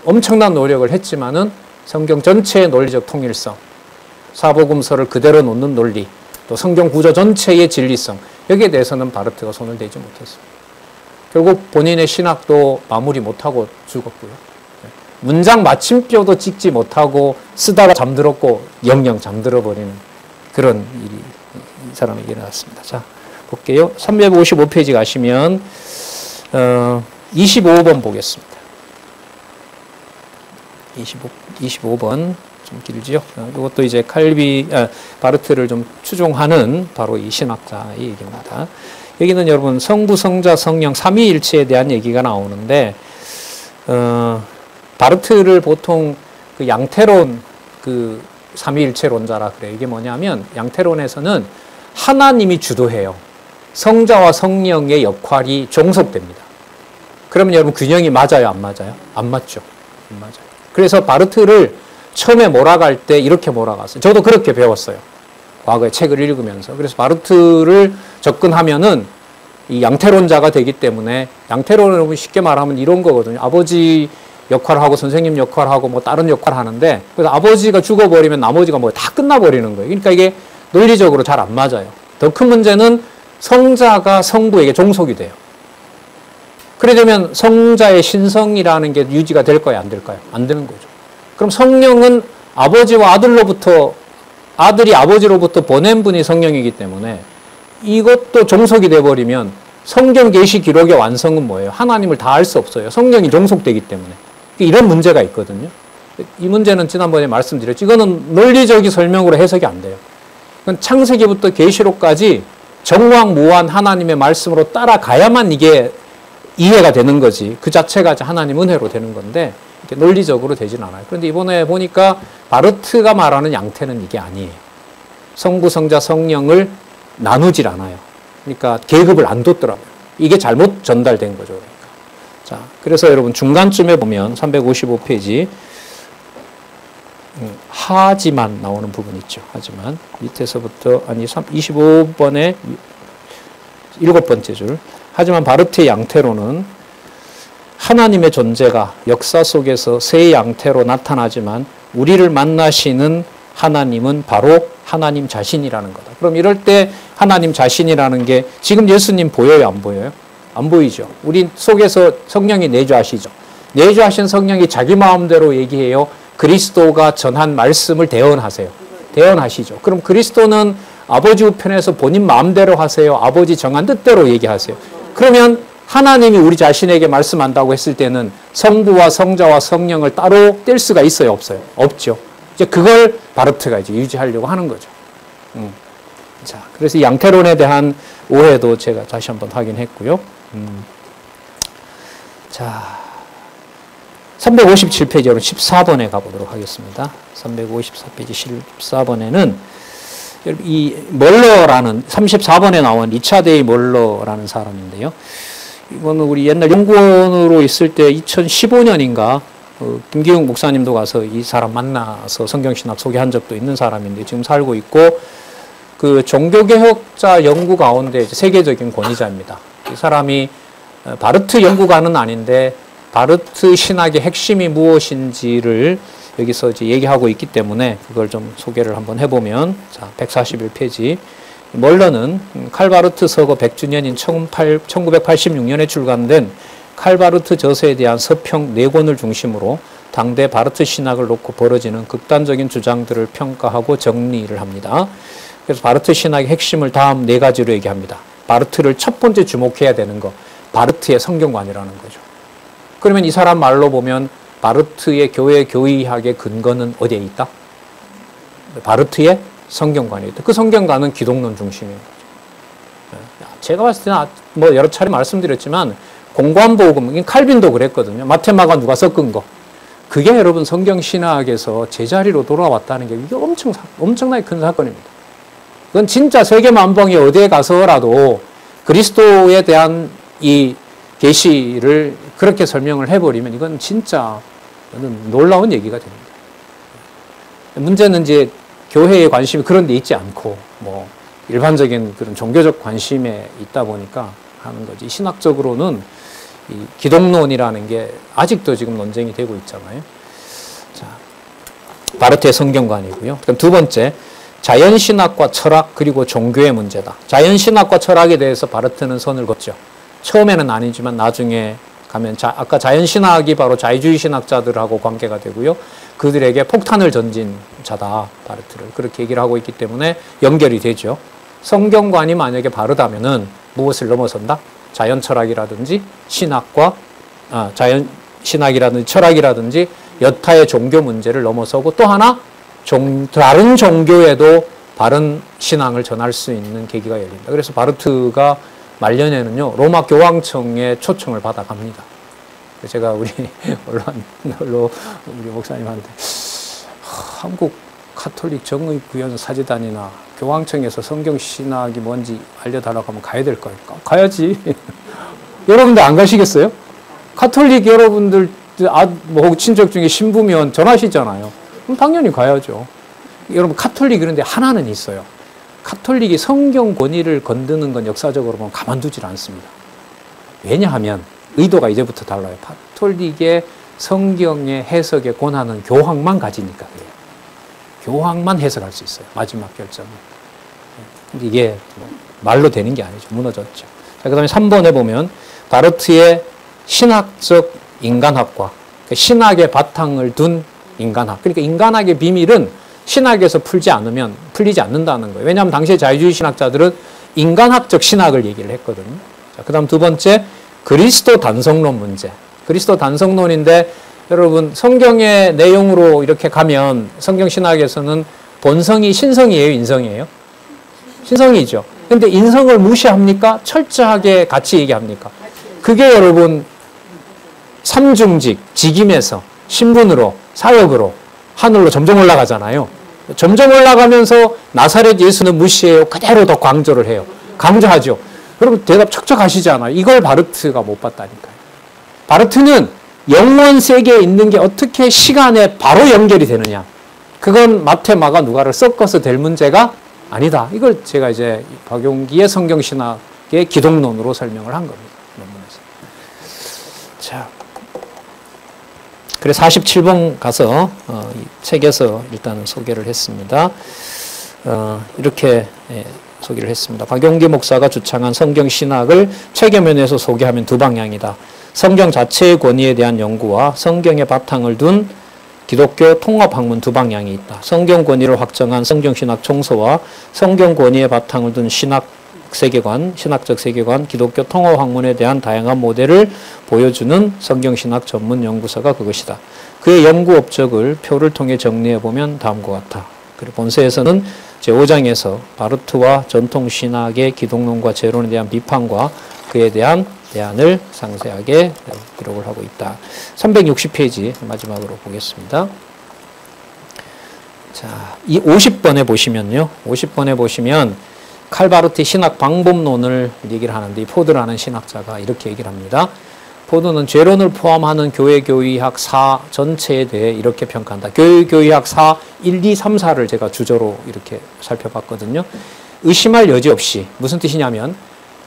엄청난 노력을 했지만은 성경 전체의 논리적 통일성, 사복음서를 그대로 놓는 논리, 또 성경 구조 전체의 진리성, 여기에 대해서는 바르트가 손을 대지 못했습니다. 결국 본인의 신학도 마무리 못하고 죽었고요. 문장 마침표도 찍지 못하고 쓰다가 잠들었고 영영 잠들어버리는 그런 일이 이 사람에게 일어났습니다. 자, 볼게요. 355페이지 가시면 25번 보겠습니다. 25번 좀 길지요. 이것도 이제 바르트를 좀 추종하는 바로 이 신학자의 얘기입니다. 여기는 여러분 성부, 성자, 성령 삼위일체에 대한 얘기가 나오는데 바르트를 보통 그 양태론 그 삼위일체론자라 그래요. 이게 뭐냐면 양태론에서는 하나님이 주도해요. 성자와 성령의 역할이 종속됩니다. 그러면 여러분 균형이 맞아요? 안 맞아요? 안 맞죠. 안 맞아요. 그래서 바르트를 처음에 몰아갈 때 이렇게 몰아갔어요. 저도 그렇게 배웠어요. 과거에 책을 읽으면서. 그래서 바르트를 접근하면은 이 양태론자가 되기 때문에 양태론은 쉽게 말하면 이런 거거든요. 아버지 역할하고 선생님 역할하고 뭐 다른 역할 하는데 그래서 아버지가 죽어버리면 나머지가 뭐 다 끝나버리는 거예요. 그러니까 이게 논리적으로 잘 안 맞아요. 더 큰 문제는 성자가 성부에게 종속이 돼요. 그러려면 성자의 신성이라는 게 유지가 될 거예요? 안 될까요? 안 되는 거죠. 그럼 성령은 아버지와 아들로부터 아들이 아버지로부터 보낸 분이 성령이기 때문에 이것도 종속이 돼버리면 성경 계시 기록의 완성은 뭐예요? 하나님을 다 알 수 없어요. 성령이 종속되기 때문에. 이런 문제가 있거든요. 이 문제는 지난번에 말씀드렸죠. 이거는 논리적인 설명으로 해석이 안 돼요. 창세기부터 계시록까지 정황무한 하나님의 말씀으로 따라가야만 이게 이해가 되는 거지. 그 자체가 하나님 은혜로 되는 건데 논리적으로 되진 않아요. 그런데 이번에 보니까 바르트가 말하는 양태는 이게 아니에요. 성부, 성자, 성령을 나누질 않아요. 그러니까 계급을 안 뒀더라고요. 이게 잘못 전달된 거죠. 그러니까. 자, 그래서 여러분 중간쯤에 보면 355페이지 하지만 나오는 부분 있죠. 하지만 밑에서부터 25번에 7번째 줄. 하지만 바르트의 양태로는 하나님의 존재가 역사 속에서 새 양태로 나타나지만 우리를 만나시는 하나님은 바로 하나님 자신이라는 거다. 그럼 이럴 때 하나님 자신이라는 게 지금 예수님 보여요? 안 보여요? 안 보이죠. 우리 속에서 성령이 내주하시죠. 내주하신 성령이 자기 마음대로 얘기해요. 그리스도가 전한 말씀을 대언하세요. 대언하시죠. 그럼 그리스도는 아버지 우편에서 본인 마음대로 하세요? 아버지 정한 뜻대로 얘기하세요? 그러면 하나님이 우리 자신에게 말씀한다고 했을 때는 성부와 성자와 성령을 따로 뗄 수가 있어요? 없어요? 없죠. 이제 그걸 바르트가 이제 유지하려고 하는 거죠. 자, 그래서 이 양태론에 대한 오해도 제가 다시 한번 확인했고요. 자, 357페이지 14번에 가보도록 하겠습니다. 354페이지 14번에는 이 멀러라는 34번에 나온 리차드 멀러라는 사람인데요. 이거는 우리 옛날 연구원으로 있을 때 2015년인가 김기웅 목사님도 가서 이 사람 만나서 성경신학 소개한 적도 있는 사람인데 지금 살고 있고 그 종교개혁자 연구 가운데 세계적인 권위자입니다. 이 사람이 바르트 연구가는 아닌데 바르트 신학의 핵심이 무엇인지를 여기서 이제 얘기하고 있기 때문에 그걸 좀 소개를 한번 해보면 자 141페이지 멀러는 칼바르트 서거 100주년인 1986년에 출간된 칼바르트 저서에 대한 서평 4권을 중심으로 당대 바르트 신학을 놓고 벌어지는 극단적인 주장들을 평가하고 정리를 합니다. 그래서 바르트 신학의 핵심을 다음 4가지로 얘기합니다. 바르트를 첫 번째 주목해야 되는 거, 바르트의 성경관이라는 거죠. 그러면 이 사람 말로 보면 바르트의 교회 교의학의 근거는 어디에 있다? 바르트의 성경관에 있다. 그 성경관은 기독론 중심인 거죠. 제가 봤을 때는 뭐 여러 차례 말씀드렸지만 공관복음, 칼빈도 그랬거든요. 마테마가 누가 섞은 거. 그게 여러분 성경신학에서 제자리로 돌아왔다는 게 이게 엄청나게 큰 사건입니다. 그건 진짜 세계 만방에 어디에 가서라도 그리스도에 대한 이 계시를 그렇게 설명을 해버리면 이건 진짜 놀라운 얘기가 됩니다. 문제는 이제 교회의 관심이 그런 데 있지 않고 뭐 일반적인 그런 종교적 관심에 있다 보니까 하는 거지. 신학적으로는 이 기독론이라는 게 아직도 지금 논쟁이 되고 있잖아요. 자, 바르트의 성경관이고요. 그럼 두 번째, 자연신학과 철학 그리고 종교의 문제다. 자연신학과 철학에 대해서 바르트는 선을 긋죠. 처음에는 아니지만 나중에 가면 아까 자연신학이 바로 자유주의 신학자들하고 관계가 되고요. 그들에게 폭탄을 던진 자다, 바르트를. 그렇게 얘기를 하고 있기 때문에 연결이 되죠. 성경관이 만약에 바르다면은 무엇을 넘어선다? 자연철학이라든지 신학과 자연신학이라든지 철학이라든지 여타의 종교 문제를 넘어서고 또 하나 다른 종교에도 바른 신앙을 전할 수 있는 계기가 열린다. 그래서 바르트가 말년에는요 로마 교황청의 초청을 받아갑니다. 제가 우리 언론으로 우리 목사님한테 한국 카톨릭 정의구현 사제단이나 교황청에서 성경신학이 뭔지 알려달라고 하면 가야 될 거예요. 가야지. 여러분들 안 가시겠어요? 카톨릭 여러분들 뭐 친척 중에 신부면 전하시잖아요. 그럼 당연히 가야죠. 여러분 카톨릭 그런데 하나는 있어요. 카톨릭이 성경 권위를 건드는 건 역사적으로 보면 가만두질 않습니다. 왜냐하면 의도가 이제부터 달라요. 카톨릭의 성경의 해석의 권한은 교황만 가지니까 그래요. 교황만 해석할 수 있어요. 마지막 결정은. 근데 이게 말로 되는 게 아니죠. 무너졌죠. 자, 그 다음에 3번에 보면 바르트의 신학적 인간학과, 신학의 바탕을 둔 인간학. 그러니까 인간학의 비밀은 신학에서 풀리지 않는다는 거예요. 왜냐하면 당시에 자유주의 신학자들은 인간학적 신학을 얘기를 했거든요. 자, 그 다음 두 번째, 그리스도 단성론 문제. 그리스도 단성론인데 여러분 성경의 내용으로 이렇게 가면 성경신학에서는 본성이 신성이에요, 인성이에요? 신성이죠. 근데 인성을 무시합니까? 철저하게 같이 얘기합니까? 그게 여러분 삼중직, 직임에서 신분으로, 사역으로 하늘로 점점 올라가잖아요. 점점 올라가면서 나사렛 예수는 무시해요. 그대로 더 강조를 해요. 강조하죠. 여러분 대답 척척하시지 않아요? 이걸 바르트가 못 봤다니까요. 바르트는 영원 세계에 있는 게 어떻게 시간에 바로 연결이 되느냐. 그건 마테마가 누가를 섞어서 될 문제가 아니다. 이걸 제가 이제 박용기의 성경신학의 기독론으로 설명을 한 겁니다. 논문에서. 자, 그래서 47번 가서 이 책에서 일단은 소개를 했습니다. 이렇게 소개를 했습니다. 박용기 목사가 주창한 성경신학을 책의 면에서 소개하면 두 방향이다. 성경 자체의 권위에 대한 연구와 성경의 바탕을 둔 기독교 통합학문 두 방향이 있다. 성경 권위를 확정한 성경신학 총서와 성경 권위의 바탕을 둔 신학적 세계관, 기독교 통합학문에 대한 다양한 모델을 보여주는 성경신학 전문 연구서가 그것이다. 그의 연구 업적을 표를 통해 정리해보면 다음과 같다. 그리고 본서에서는 제5장에서 바르트와 전통신학의 기독론과 재론에 대한 비판과 그에 대한 대안을 상세하게 기록을 하고 있다. 360페이지 마지막으로 보겠습니다. 자, 이 50번에 보시면요. 50번에 보시면 칼바르트 신학 방법론을 얘기를 하는데 이 포드라는 신학자가 이렇게 얘기를 합니다. 포드는 죄론을 포함하는 교회교의학 4 전체에 대해 이렇게 평가한다. 교회교의학 4, 1, 2, 3, 4를 제가 주저로 이렇게 살펴봤거든요. 의심할 여지 없이 무슨 뜻이냐면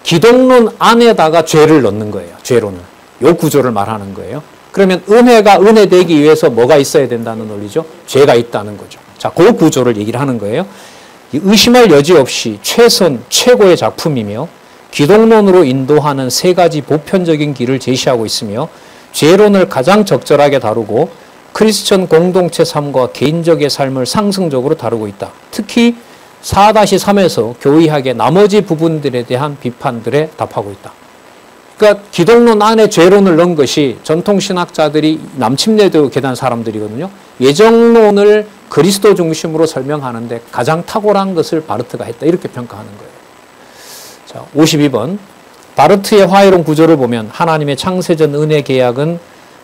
기독론 안에다가 죄를 넣는 거예요. 죄론을. 요 구조를 말하는 거예요. 그러면 은혜가 은혜되기 위해서 뭐가 있어야 된다는 논리죠? 죄가 있다는 거죠. 자, 그 구조를 얘기를 하는 거예요. 의심할 여지 없이 최선, 최고의 작품이며 기독론으로 인도하는 세 가지 보편적인 길을 제시하고 있으며 죄론을 가장 적절하게 다루고 크리스천 공동체 삶과 개인적의 삶을 상승적으로 다루고 있다. 특히 4-3에서 교의학의 나머지 부분들에 대한 비판들에 답하고 있다. 그러니까 기독론 안에 죄론을 넣은 것이 전통신학자들이 남침례도 계단 사람들이거든요. 예정론을 그리스도 중심으로 설명하는데 가장 탁월한 것을 바르트가 했다. 이렇게 평가하는 거예요. 자, 52번. 바르트의 화해론 구조를 보면 하나님의 창세전 은혜 계약은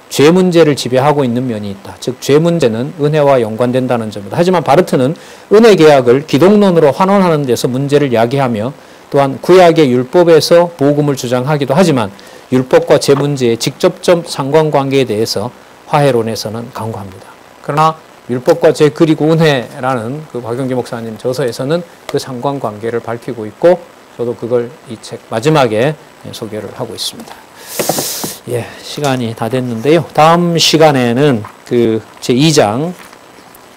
죄 문제를 지배하고 있는 면이 있다. 즉, 죄 문제는 은혜와 연관된다는 점이다. 하지만 바르트는 은혜 계약을 기독론으로 환원하는 데서 문제를 야기하며 또한 구약의 율법에서 복음을 주장하기도 하지만 율법과 죄 문제의 직접적 상관관계에 대해서 화해론에서는 강구합니다. 그러나 율법과 죄 그리고 은혜라는 그 박용기 목사님 저서에서는 그 상관관계를 밝히고 있고 저도 그걸 이 책 마지막에 소개를 하고 있습니다. 예, 시간이 다 됐는데요. 다음 시간에는 그 제2장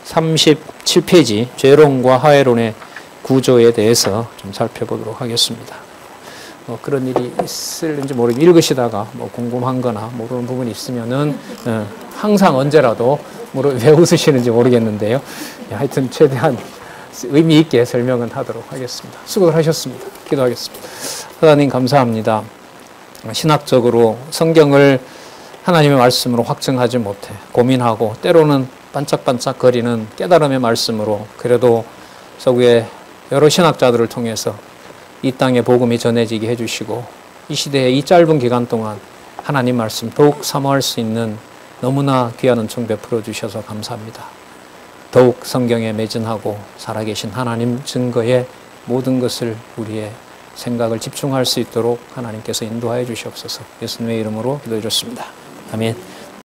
37페이지 죄론과 화해론의 구조에 대해서 좀 살펴보도록 하겠습니다. 그런 일이 있을지 모르겠는데 읽으시다가 궁금한 거나 모르는 부분이 있으면은 항상 언제라도 왜 웃으시는지 모르겠는데요. 하여튼 최대한 의미 있게 설명은 하도록 하겠습니다. 수고들 하셨습니다. 기도하겠습니다. 하나님 감사합니다. 신학적으로 성경을 하나님의 말씀으로 확증하지 못해 고민하고 때로는 반짝반짝거리는 깨달음의 말씀으로 그래도 서구의 여러 신학자들을 통해서 이 땅에 복음이 전해지게 해주시고 이 시대에 이 짧은 기간 동안 하나님 말씀 더욱 사모할 수 있는 너무나 귀한 은총 베풀어 주셔서 감사합니다. 더욱 성경에 매진하고 살아계신 하나님 증거에 모든 것을 우리의 생각을 집중할 수 있도록 하나님께서 인도하여 주시옵소서. 예수님의 이름으로 기도해 줬습니다. 아멘.